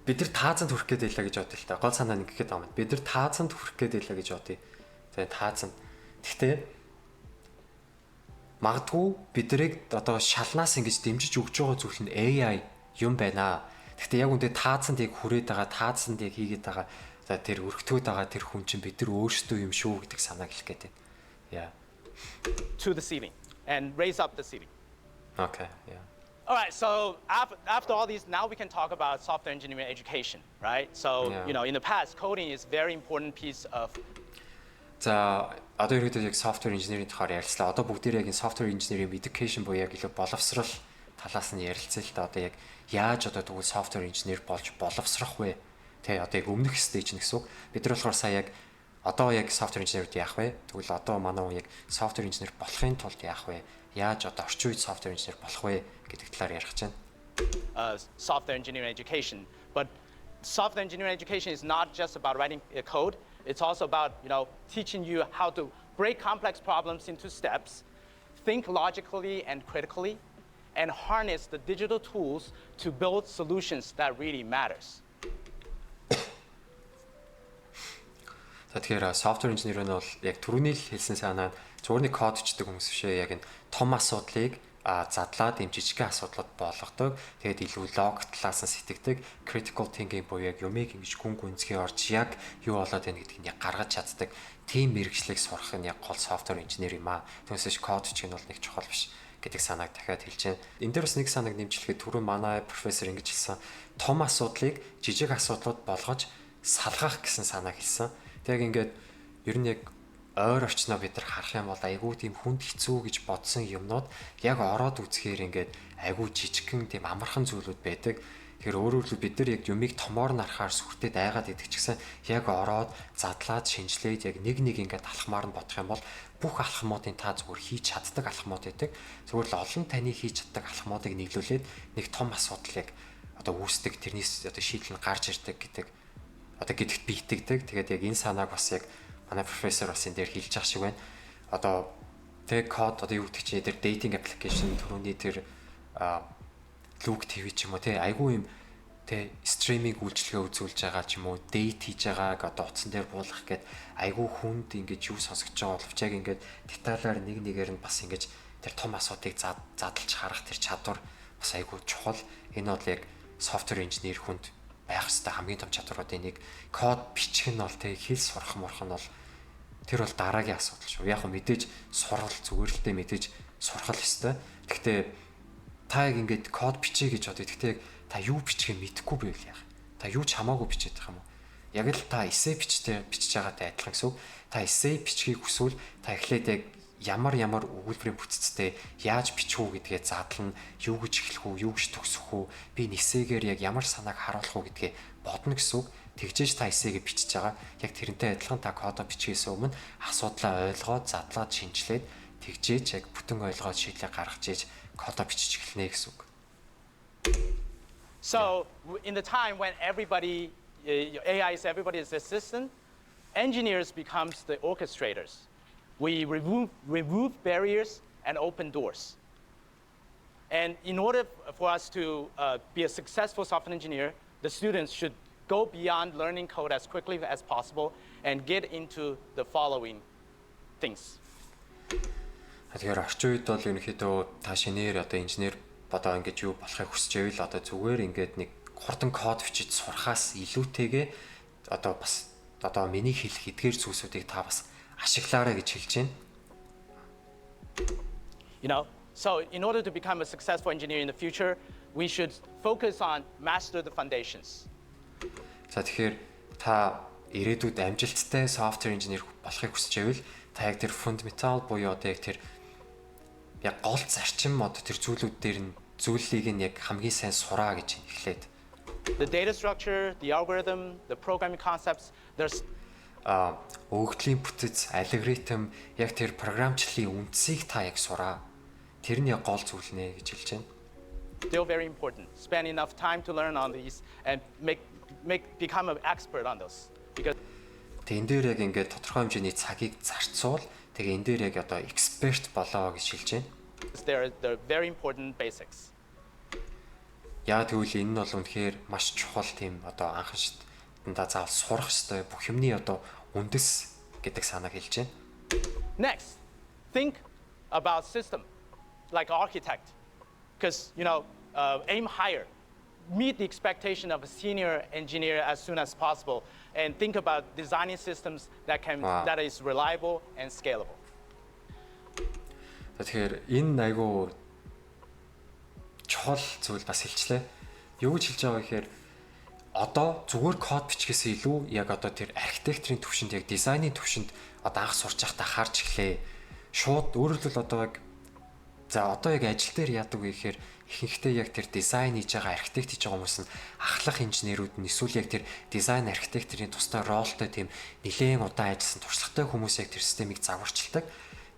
бид нар таазанд хүрэх гээд байлаа гэж бодъё л та. Гол санаа нь ингэхэд байгаа юм. Бид нар таазанд хүрэх гээд байлаа гэж бодъё. За таазанд. Гэхдээ магадгүй биднийг одоо шалнаас ингэж дэмжиж өгч байгаа зүйл нь AI юм байна. Гэхдээ яг үндэ таазанд яг хүрээд байгаа, таазанд яг хийгээд байгаа. За тэр өргөтгөөд байгаа тэр хүн чинь бид нар өөрсдөө юм шүү гэдэг санааг хэлэх гээд байна. Yeah. To the ceiling and raise up the ceiling. Okay, yeah. All right, so after all these, now we can talk about software engineering education, right? So, Yeah. In the past, coding is a very important piece of. За одоо ерөөдөө яг software engineering талаар ярилцлаа. Одоо бүгдээр яг энэ software engineering education буюу яг илүү боловсрал талаас нь ярилцъя л да. Одоо яг яаж одоо тэгвэл software engineer болж боловсрох вэ? Тэ одоо яг өмнөх stage нь гэсэн үг. Бид нар болохоор сая яг одоо яг software engineer-үүд яах вэ? Тэгвэл одоо манай хүн яг software engineer болохын тулд яах вэ? Яаж одоо орчин үед software engineer болох вэ гэдэг талаар ярих гэж байна. Software engineering education, but software engineering education is not just about writing code. It's also about teaching you how to break complex problems into steps, think logically and critically, and harness the digital tools to build solutions that really matters. Тэгэхээр software engineer нь бол яг түрүүний л хэлсэн санаа зүгээр нэг код чдэг хүмүүс бишээ. Яг энэ том асуудлыг задлаад юм жижигхэн асуудлууд болгодог. Тэгээд илүү лог талаас нь сэтгэдэг, critical thinking буюу яг юмыг ингэж гүн гүнзгий орж яг юу болоод байна гэдгийг яг гаргаж чаддаг. Тим мэрэгчлийг сурах нь яг гол software engineer юм аа. Түүнээс код чиг нь бол нэг чухал биш гэдэг санааг дахиад хэлж байна. Энд дээр бас нэг санааг нэмжлэхэд түрүү манай профессор ингэж хэлсэн. Том асуудлыг жижиг асуудлууд болгож салгах гэсэн санааг хэлсэн. Тэг ингээд ер нь яг ойр орчноо бид нар харах юм бол айгүй тийм хүнд хэцүү гэж бодсон юмнууд яг ороод үзэхээр ингээд айгүй жижигхэн тийм амархан зүйлүүд байдаг. Тэгэхээр өөрөөр хэлбэл бид нар яг юмыг томоор нь харахаар сүртэд айгаад идэх ч гэсэн яг ороод задлаад шинжлээд яг нэг ингээд алхмаар нь бодох юм бол бүх алхмуудын та зүгээр хийж чаддаг алхмууд байдаг. Зүгээр л олон таны хийж чаддаг алхмуудыг нийлүүлээд нэг том асуудлыг одоо үүсдэг, тэрнээс одоо шийдэл нь гарч ирдэг гэдэг одоо гэдэгт би итгэдэг. Тэгээд яг энэ санааг бас яг манай профессор бас энэ дээр хэлж байгаа шиг байна. Одоо тэг код одоо юу гэдэг чинь тэр dating application түрүүний тэр Look TV ч юм уу те айгүй юм те стриминг үйлчилгээ үзүүлж байгаа ч юм уу date хийж байгааг одоо утсан дээр буулгах гээд айгүй хүнд ингэж юу сонсгож байгаа боловч яг ингээд деталаар нэг нэгээр нь бас ингэж тэр том асуудыг задлж харах тэр чадвар бас айгүй чухал. Энэ бол яг софтвер инженер хүнд байх ёстой хамгийн том чадваруудын нэг. Код бичих нь бол те хэл сурах морох нь бол тэр бол дараагийн асуудал шүү. Яг нь мэдээж сурал зүгээр л дээ мэдээж сурах л ёстой. Гэхдээ та яг ингээд код бичээ гэж бодъё. Гэхдээ та юу бичгээ мэдэхгүй байвал яах? Та юу ч хамаагүй бичээд байгаа юм уу? Яг л та эссе бичиж байгаатай адилхан гэсэн үг. Та эссе бичгийг хүсвэл та эхлээд яг ямар өгүүлбэрийн бүтцтэй яаж бичих үү гэдгээ задлана. Юу гэж эхлэх үү, юу гэж төгсөх үү? Би эссегээр яг ямар санааг харуулах уу гэдгээ бодно гэсэн үг. Тэгжээж та эссегээ бичиж байгаа. Яг тэрнтэй адилхан та кодоо бичгээс өмнө асуудлаа ойлгоод, задлаад, шинжилээд тэгжээж яг бүтэн ойлгоод шийдлээ гаргаж ийж кодоо бичиж эхэлнэ гэсэн үг. So in the time when AI is everybody's assistant, engineers becomes the orchestrators. We remove barriers and open doors. And in order for us to be a successful software engineer, the students should go beyond learning code as quickly as possible and get into the following things. Тэгэхээр орчин үед бол ерөнхийдөө та шинээр одоо инженер бодоо ингэж юу болохыг хүсэж байвал одоо зүгээр ингээд нэг хурдан код бичиж сурахаас илүүтэйгээ одоо бас одоо миний хэлэх эдгээр зүйлсүүдийг та бас ашиглаарай гэж хэлж байна. You know, so in order to become a successful engineer in the future, we should focus on master the foundations. За тэгэхээр та ирээдүйд амжилттай софтвер инженер болохыг хүсэж байвал та яг тэр фундаментал буюу одоо яг тэр яг гол зарчим одоо тэр зүйлүүд дээр нь зүйлийг нь яг хамгийн сайн сураа гэж эхлээд. The data structure, the algorithm, the programming concepts, there's өгөгдлийн бүтэц, алгоритм, яг тэр програмчлалын үндсийг та яг сураа. Тэр нь яг гол зүйл нэ гэж хэлж байна. Still very important. Spend enough time to learn on these and become an expert on those. Because энэ дээр яг ингээд тодорхой хэмжээний цагийг зарцуул. Тэгээ энэ дээр яг одоо эксперт болоо гэж хэлж байна. they're very important basics. Яа тэгвэл энэ нь бол үнэхээр маш чухал тийм одоо анхааралтай заавал сурах ёстой бүх юмны одоо үндэс гэдэг санааг хэлж байна. Next, think about system like architect, because aim higher, meet the expectation of a senior engineer as soon as possible, and think about designing systems that is reliable and scalable. Тэгэхээр энэ айгу чухал зүйл бас хэлчлээ. Юу гэж хэлж байгаа гэхээр одоо зүгээр код бичгээс илүү яг одоо тэр архитектурын төвшөнд яг дизайны төвшөнд одоо анх сурч байхдаа харж эхлэе. Шууд өөрөөр хэлбэл одоо яг одоо яг ажил дээр яадаг вэ гэхээр ихэнхдээ яг тэр дизайн хийж байгаа архитект хийж байгаа хүмүүс нь ахлах инженерүүд нь эсвэл яг тэр дизайн архитектурын тусдаа ролтой тийм нэлээд удаан ажилласан туршлагатай хүмүүс яг тэр системийг загварчилдаг.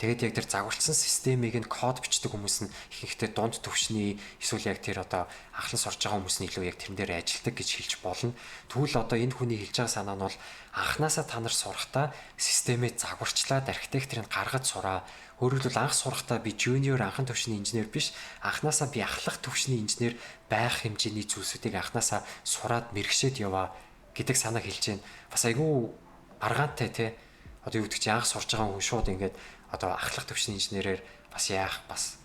Тэгээд яг тэр загварлсан системийг нь код бичдэг хүмүүс нь ихэнхдээ дунд түвшний эсвэл яг тэр одоо ахлан сурж байгаа хүмүүс нь илүү яг тэрэн дээр ажилдаг гэж хэлж болно. Тэгвэл одоо энэ хүний хэлж байгаа санаа нь бол анханасаа та нар сурахдаа системээ загварчлаад архитекторыг гаргаж сураа. Өөрөөр хэлбэл анх сурахдаа би junior анхан түвшний инженер биш, анханасаа би ахлах түвшний инженер байх хэмжээний зүйлсүүдийг анханасаа сураад мэрэгшээд яваа гэдэг санааг хэлж байна. Бас айгүй аргаантай те. Одоо юу гэдэг чинь анх сурж байгаа хүн шууд ингээд одоо ахлах төвшний инженерээр бас яах бас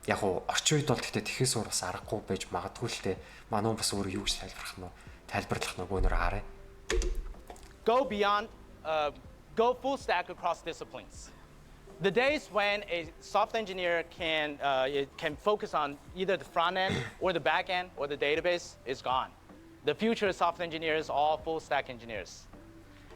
яг уу орчин үед бол гэхдээ тэхээс өөр бас аргагүй байж магадгүй л дээ. Манай бас өөр юу гэж тайлбарлах нь гонор харъя. Go beyond, go full stack across disciplines. The days when a software engineer can focus on either the front end or the back end or the database is gone. The future of software engineers are all full stack engineers.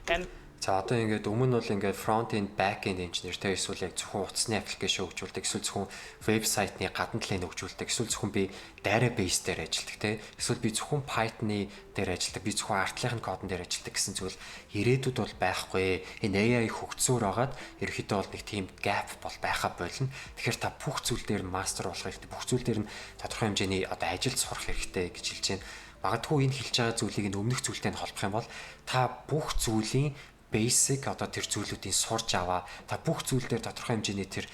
And За одоо ингээд өмнө нь бол ингээд front end, back end engineer те эсвэл яг зөвхөн утасны аппликейшн хөгжүүлдэг, эсвэл зөвхөн вебсайтны гадна талын хөгжүүлдэг, эсвэл зөвхөн би database дээр ажилладаг те эсвэл би зөвхөн Python-ы дээр ажилладаг, би зөвхөн артлын кодон дээр ажилладаг гэсэн зүйл ирээдүйд бол байхгүй. Энэ AI хөгжсөөр хагаад ерөөхдөө бол нэг тийм gap бол байхаа болно. Тэгэхээр та бүх зүйл дээр мастер болох хэрэгтэй. Бүх зүйл дээр нь тодорхой хэмжээний одоо ажилд сурах хэрэгтэй гэж хэлж байна. Магадгүй энэ хэлж байгаа зүйлийг нь өмнөх зүйлтэй нь холбох юм бол та бүх зүйлийн basic одоо тэр зүйлүүдийн сурж аваа. Та бүх зүйл дээр тодорхой хэмжээний тэр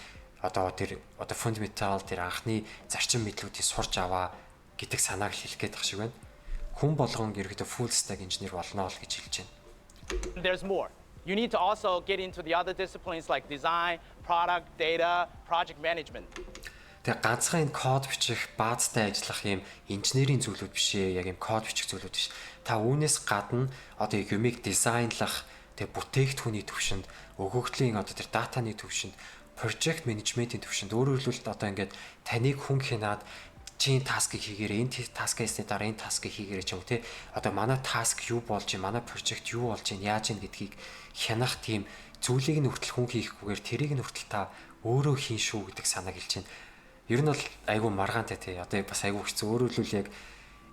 fundamental тэр анхны зарчим мэдлүүдийг сурж аваа гэдэг санааг хэлэх гээд байгаа шиг байна. Хүн болгон ерөөдөө full stack engineer болно л гэж хэлж байна. There's more. You need to also get into the other disciplines like design, product, data, project management. Тэгээ ганцхан энэ код бичих, баазтай ажиллах юм инженерийн зүйлүүд биш ээ, яг юм код бичих зүйлүүд биш. Та үүнээс гадна одоо юмыг дизайнлах, тэгээ бүтээгдэхүүний төвшөнд, өгөгдлийн одоо тэр датаны төвшөнд, project management-ийн төвшөнд өөрөөр хэлбэл одоо ингээд таныг хүн хянаад чинь таскыг хийгээрэй, энэ таскээс дараа энэ таскыг хийгээрэй ч юм уу те. Одоо манай таск юу болж байна, манай project юу болж байна, яаж ийн гэдгийг хянах тийм зүйлийг нь хүртэл хүн хийхгүйгээр тэрийг нь хүртэл та өөрөө хийн шүү гэдэг санааг хэлж байна. Ер нь бол айгүй маргаантай тий. Одоо бас айгүй хэцүү. Өөрөөр хэлбэл яг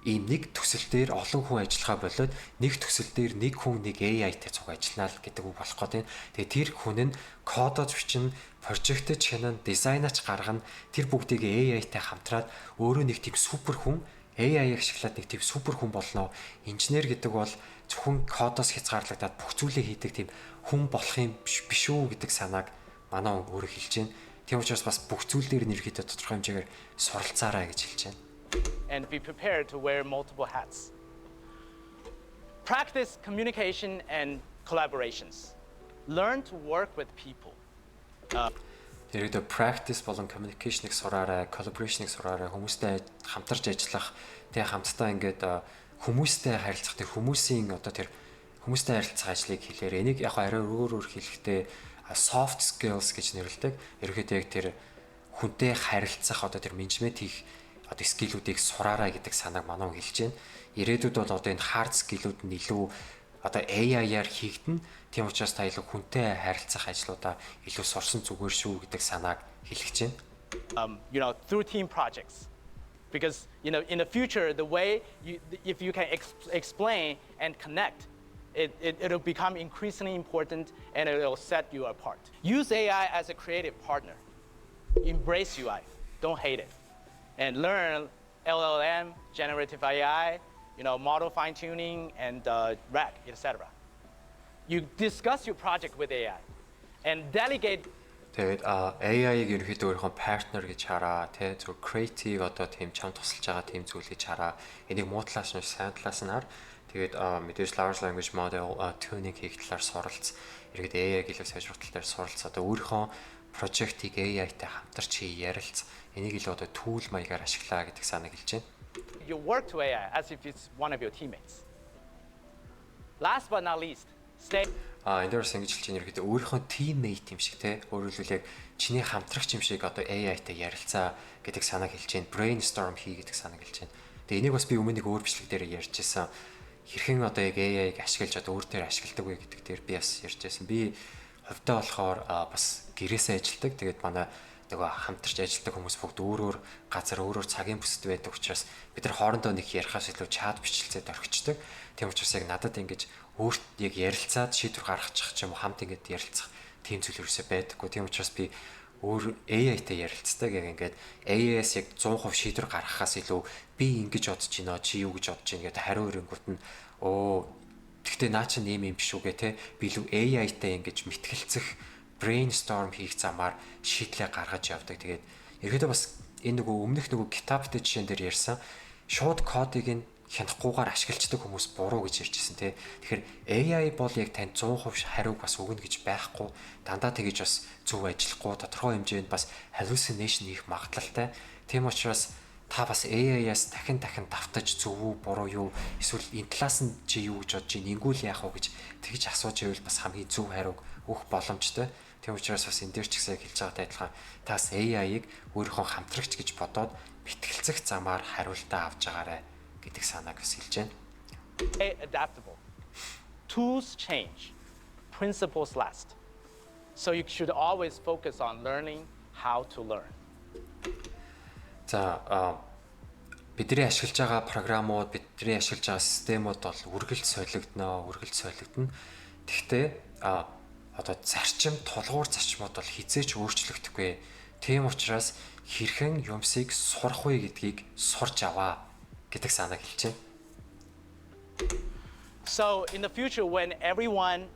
ийм нэг төсөл дээр олон хүн ажиллахаа болоод нэг төсөл дээр нэг хүн нэг AI-тай цуг ажиллана л гэдэг үг болох гээд байна. Тэгээ тэр хүн нь кодож бичнэ, project-д хянана, дизайнач гаргана. Тэр бүгдийг AI-тай хамтраад өөрөө нэг тийм супер хүн, AI-ыг ашиглаад нэг тийм супер хүн болноо. Инженер гэдэг бол зөвхөн кодоос хязгаарлагдаад бүх зүйлээ хийдэг тийм хүн болох юм биш үү гэдэг санааг манай өөрөө хэлж байна. Тийм учраас бас бүх зүйл дээр нэрхийдээ тодорхой хэмжээгээр суралцаарай гэж хэлж байна. And be prepared to wear multiple hats. Practice communication and collaborations. Learn to work with people. Тэрэгдээ practice болон communication-ыг сураарай, collaboration-ыг сураарай, хүмүүстэй хамтарч ажиллах, тэгээ хамтдаа ингээд хүмүүстэй харилцах, тэр хүмүүсийн одоо тэр хүмүүстэй харилцах ажлыг хэлээрэй. Энийг яг арай өөр хэлэхдээ soft skills гэж нэрлэдэг. Ерөнхийдөө яг тэр хүнтэй харилцах одоо тэр менежмент хийх одоо скиллүүдийг сураарай гэдэг санааг манай хэлж байна. Ирээдүйд бол одоо энэ hard skill-үүд нь илүү одоо AI-аар хийгдэн. Тийм учраас та илүү хүнтэй харилцах ажлуудаа илүү сурсан зүгээр шүү гэдэг санааг хэлж байна. Through team projects. Because in the future the way if you can explain and connect, it'll become increasingly important and it'll set you apart. Use AI as a creative partner. Embrace UI, don't hate it. And learn LLM, generative AI, model fine-tuning, and RAG, etc. You discuss your project with AI and delegate. Тэгээд AI-ыг ерөнхийдөө өөрийнхөө партнер гэж хараа, тэ зөв creative одоо тийм чам тусалж байгаа тийм зүйл гэж хараа. Энийг муу талаас нь сайн талаас нь хар. Тэгээд мэдээж large language model tuning хийх талаар суралц. Иргэд AI-г илүү сайжруулах талаар суралц. Одоо өөрийнхөө project-ийг AI-тай хамтарч ярилц. Энийг илүү одоо tool маягаар ашиглаа гэдэг санааг хэлж байна. You work to AI as if it's one of your teammates. Last but not least, stay. Энэ дээрс ингэж хэлж байгаа ерөөдөө өөрийнхөө teammate юм шиг те. Өөрөөр хэлбэл яг чиний хамтрагч юм шиг одоо AI-тай ярилцаа гэдэг санааг хэлж байна. Brainstorm хий гэдэг санааг хэлж байна. Тэгээ энийг бас би өмнө нэг өөр бичлэг дээр ярьж байсан. Хэрхэн одоо яг AI-г ашиглаж одоо өөр дээр ашигладаг вэ гэдэг дээр би бас ярьж байсан. Би хувьдаа болохоор бас гэрээсээ ажилладаг. Тэгээд манай нөгөө хамтарч ажилладаг хүмүүс бүгд өөр газар өөрөөр цагийн бүсэд байдаг учраас бид нар хоорондоо нэг ярихаас илүү чат бичлэлцээд орхичдаг. Тийм учраас яг надад ингэж өөрт яг ярилцаад шийдвэр гаргачих ч юм уу хамт ингэж ярилцах тийм зүйл ерөөсөй байдаггүй. Тийм учраас би өөр AI-тай ярилцдаг. Яг ингээд AI-аас яг 100% шийдвэр гаргахаас илүү би ингэж бодож байна, чи юу гэж бодож байна гэдэг хариу ирэнгүүт нь тэгтээ наа чи нэм юм биш үгээ те би илүү AI-тай ингэж мэтгэлцэх brainstorm хийх замаар шийдлээ гаргаж явдаг. Тэгээд ерөөдөө бас энэ өмнөх китаптай жишээн дээр ярьсан шууд кодыг нь хянахгүйгээр ашигладаг хүмүүс буруу гэж ярьжсэн тий. Тэгэхээр AI бол яг танд 100% хариуг бас өгнө гэж байхгүй. Дандаа тэгэж бас зөв ажиллахгүй, тодорхой хэмжээнд бас hallucination хийх магадлалтай. Тийм учраас та бас AI-аас дахин давтаж зөв үү, буруу юу, эсвэл энэ талаас нь чи юу гэж бодож байна, ингүүл яах вэ гэж тэгж асууж байвал бас хамгийн зөв хариуг өгөх боломжтой. Тийм учраас бас энэ дээр ч гэсэн хэлж байгаатай адилхан таас AI-ыг өөрийнхөө хамтрагч гэж бодоод битгэлцэх замаар хариултаа авч байгаарай гэдэг санааг бас хэлж байна. Adaptable. Tools change. principles last. So you should always focus on learning how to learn. За бидний ашиглаж байгаа програмууд, бидний ашиглаж байгаа системүүд бол үргэлж солигдно. Гэхдээ одоо зарчим, тулгуур зарчмууд бол хизээч өөрчлөгдөхгүй. Тийм учраас хэрхэн юмсыг сурах вэ гэдгийг сурч аваа гэдэг санааг хэлж байна. So in the future, when everyone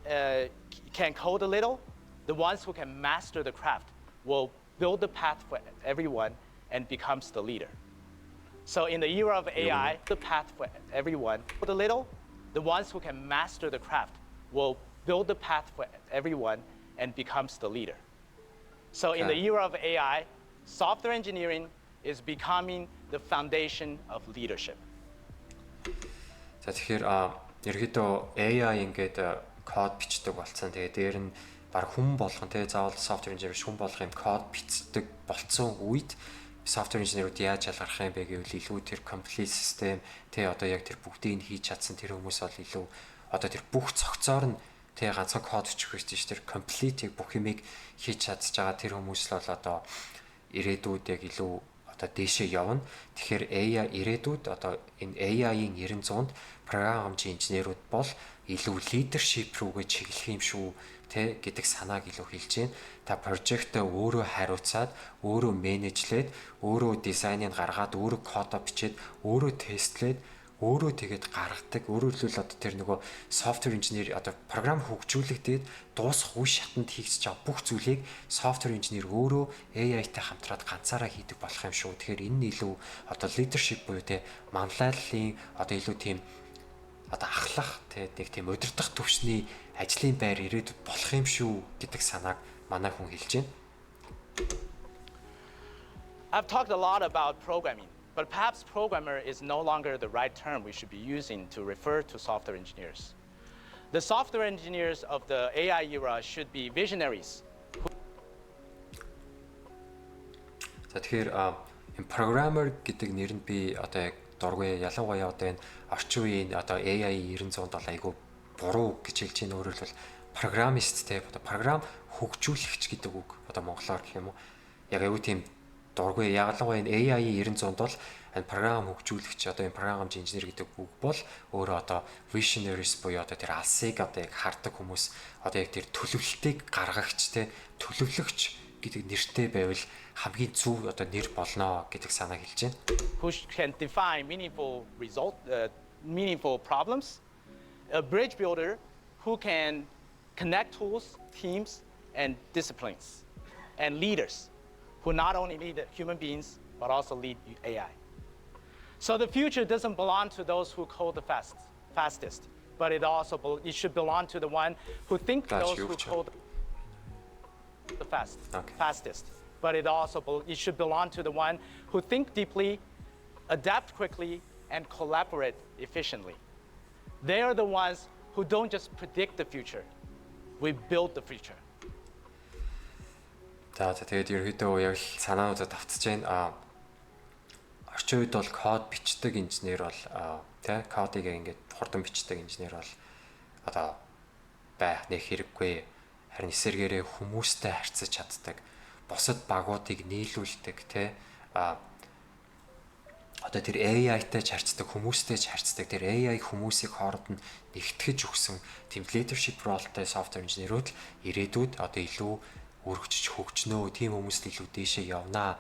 can code a little, the ones who can master the craft will build the path for everyone and becomes the leader. So in the era of AI, the path for everyone, code a little, the ones who can master the craft will build the path for everyone and becomes the leader. So in the era of AI, software engineering is becoming the foundation of leadership. За тэгэхээр ерөөдөө AI ингээд код бичдэг болсон. Тэгээ дээр нь баг хүн болгон тэгээ заавал software engineer хүн болгох юм код бичдэг болцсон үед software engineer-ууд яаж ялгарх юм бэ гэвэл илүү тэр complete system тэгээ одоо яг тэр бүгдийг хийж чадсан тэр хүмүүс бол илүү одоо тэр бүх цогцоор нь тэгээ ганцхан код бичих гэж тийш тэр complete бүх юмыг хийж чадж байгаа тэр хүмүүс л бол одоо ирээдүйд яг илүү одоо дээшээ явна. Тэгэхээр AI ирээдүйд одоо энэ AI-ийн 90-100-д програм хамжийн инженерүүд бол илүү leadership рүүгээ чиглэх юм шүү тэ гэдэг санааг илүү хэлж байна. Та прожектоо өөрөө хариуцаад, өөрөө менежлээд, өөрөө дизайныг гаргаад, өөрөө кодоо бичээд, өөрөө тестлээд, өөрөө тэгээд гаргадаг. Өөрөөр хэлбэл одоо тэр нөгөө software engineer одоо програм хөгжүүлэгдээд дуусах үе шатанд хийгдэж байгаа бүх зүйлийг software engineer өөрөө AI-тай хамтраад ганцаараа хийдэг болох юм шүү. Тэгэхээр энэ нь илүү одоо leadership буюу тэ манлайллын одоо илүү тийм одоо ахлах тэ нэг тийм удирдах төвчний ажлын байр ирээдүйд болох юм шүү гэдэг санааг манай хүн хэлж байна. I've talked a lot about programming, but perhaps programmer is no longer the right term we should be using to refer to software engineers. The software engineers of the AI era should be visionaries. За тэгэхээр programmer гэдэг нэрэнд би одоо яг дургүй ялангуяа одоо энэ орчин үеийн одоо AI 900-д айгүй буруу гэж хэлж байна. Өөрөөр хэлбэл программист те одоо програм хөгжүүлэгч гэдэг үг одоо монголоор гэх юм уу. Яг аюу тийм дургүй ялангуяа энэ AI 900-д бол энэ програм хөгжүүлэгч одоо энэ програм хамжийн инженер гэдэг үг бол өөрөө одоо visionaries буюу одоо тэр алсыг одоо яг хардаг хүмүүс одоо яг тэр төлөвлөлтийг гаргагч те төлөвлөгч гэдэг нэртэй байвал хамгийн зөв одоо нэр болно гэдэг санааг хэлж байна. Who can define meaningful problems, a bridge builder who can connect tools, teams, and disciplines, and leaders who not only lead human beings but also lead AI. So the future doesn't belong to those who code the fastest, but it should belong to the one who think those who code the fastest. But it should belong to the one who think deeply, adapt quickly, and collaborate efficiently. They are the ones who don't just predict the future. We build the future. За тэгээд ерөөдөө яг санаануудад автаж байна. Орчин үед бол код бичдэг инженер бол тий кодыг ингээд хурдан бичдэг инженер бол одоо байх нэг хэрэггүй. Харин эсэргээрээ хүмүүстэй харьцаж чаддаг. Бусад багуудыг нийлүүлдэг тий одоо тэр AI-тай харьцдаг, хүмүүстэй харьцдаг тэр AI хүмүүсийг хооронд нь нэгтгэж өгсөн team leadership role-тай software engineer-үүд ирээдүйд одоо илүү өргөжж хөгжнөө, team хүмүүст илүү дээшээ явнаа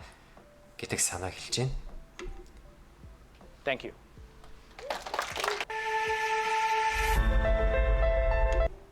гэдэг санаа хэлж байна. Thank you.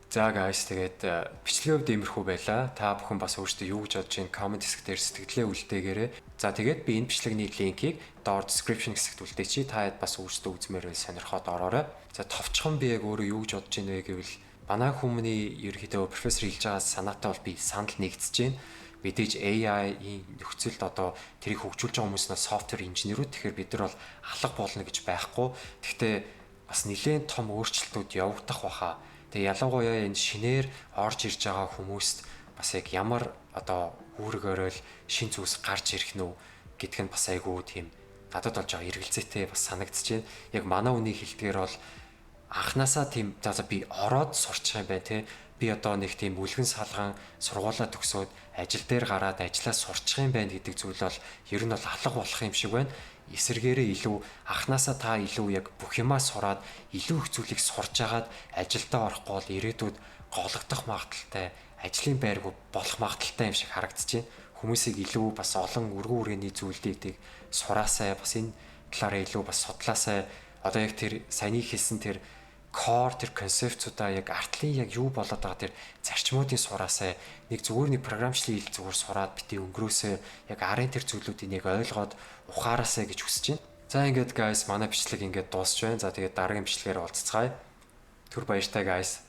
За guys тэгээд бичлэгийн хувьд иймэрхүү байлаа. Та бүхэн бас өөрсдөө юу гэж бодож байна? Comment хэсэг дээр сэтгэлээ үлдээгээрэй. За тэгээд би энэ бичлэгний линкийг доор description хэсэгт үлдээчи. Та хэд бас өөрсдөө үзмээр байл сонирхоод ороорой. За товчхон би яг өөрөө юу гэж бодож байна вэ гэвэл манай хүмүүний ерөнхийдөө профессор хэлж байгаа санаатай бол би санал нэгдэж байна. Мэдээж AI-ийн нөхцөлд одоо тэрийг хөгжүүлж байгаа хүмүүс нь software инженерүүд. Тэгэхээр бид нар бол алга болно гэж байхгүй. Гэхдээ бас нэлээд том өөрчлөлтүүд явагдах баха. Тэгээ ялангуяа энэ шинээр орж ирж байгаа хүмүүст бас яг ямар одоо үүрэг оройл шин зүйлс гарч ирэх нь гэдг нь бас айгүй тийм надад болж байгаа эргэлзээтэй бас санагдчихэв. Яг манай үний хэлдгээр бол анханасаа тийм за би ороод сурчих юм байна те би одоо нэг тийм үлгэн салгаан сургуулаа төгсөөд ажил дээр гараад ажиллаа сурчих юм байна гэдэг зүйл бол ер нь бол алга болох юм шиг байна. Эсвэргээрээ илүү анханасаа та илүү яг бүх юмаа сураад илүү их зүйлийг сурж агаад ажилдаа орохгүй бол ирээдүйд гологдох магадaltaй, ажлын байргүй болох магадaltaй юм шиг харагдаж байна. Хүмүүсийг илүү бас олон өргөн хүрээний зүйлүүдийг сураасай, бас энэ талаараа илүү бас судлаасай. Одоо яг тэр саяны хэлсэн тэр core тэр концепцуудаа яг артлын яг юу болоод байгаа тэр зарчмуудын сураасай, нэг зүгээр нэг програмчлалын хэл зүгээр сураад битгий өнгөрөөсөө яг арын тэр зүйлүүдийг яг ойлгоод ухаараасай гэж хүсэж байна. За ингээд guys, манай бичлэг ингээд дуусч байна. За тэгээд дараагийн бичлэгээр уулзцгаая. Түр баяртай guys.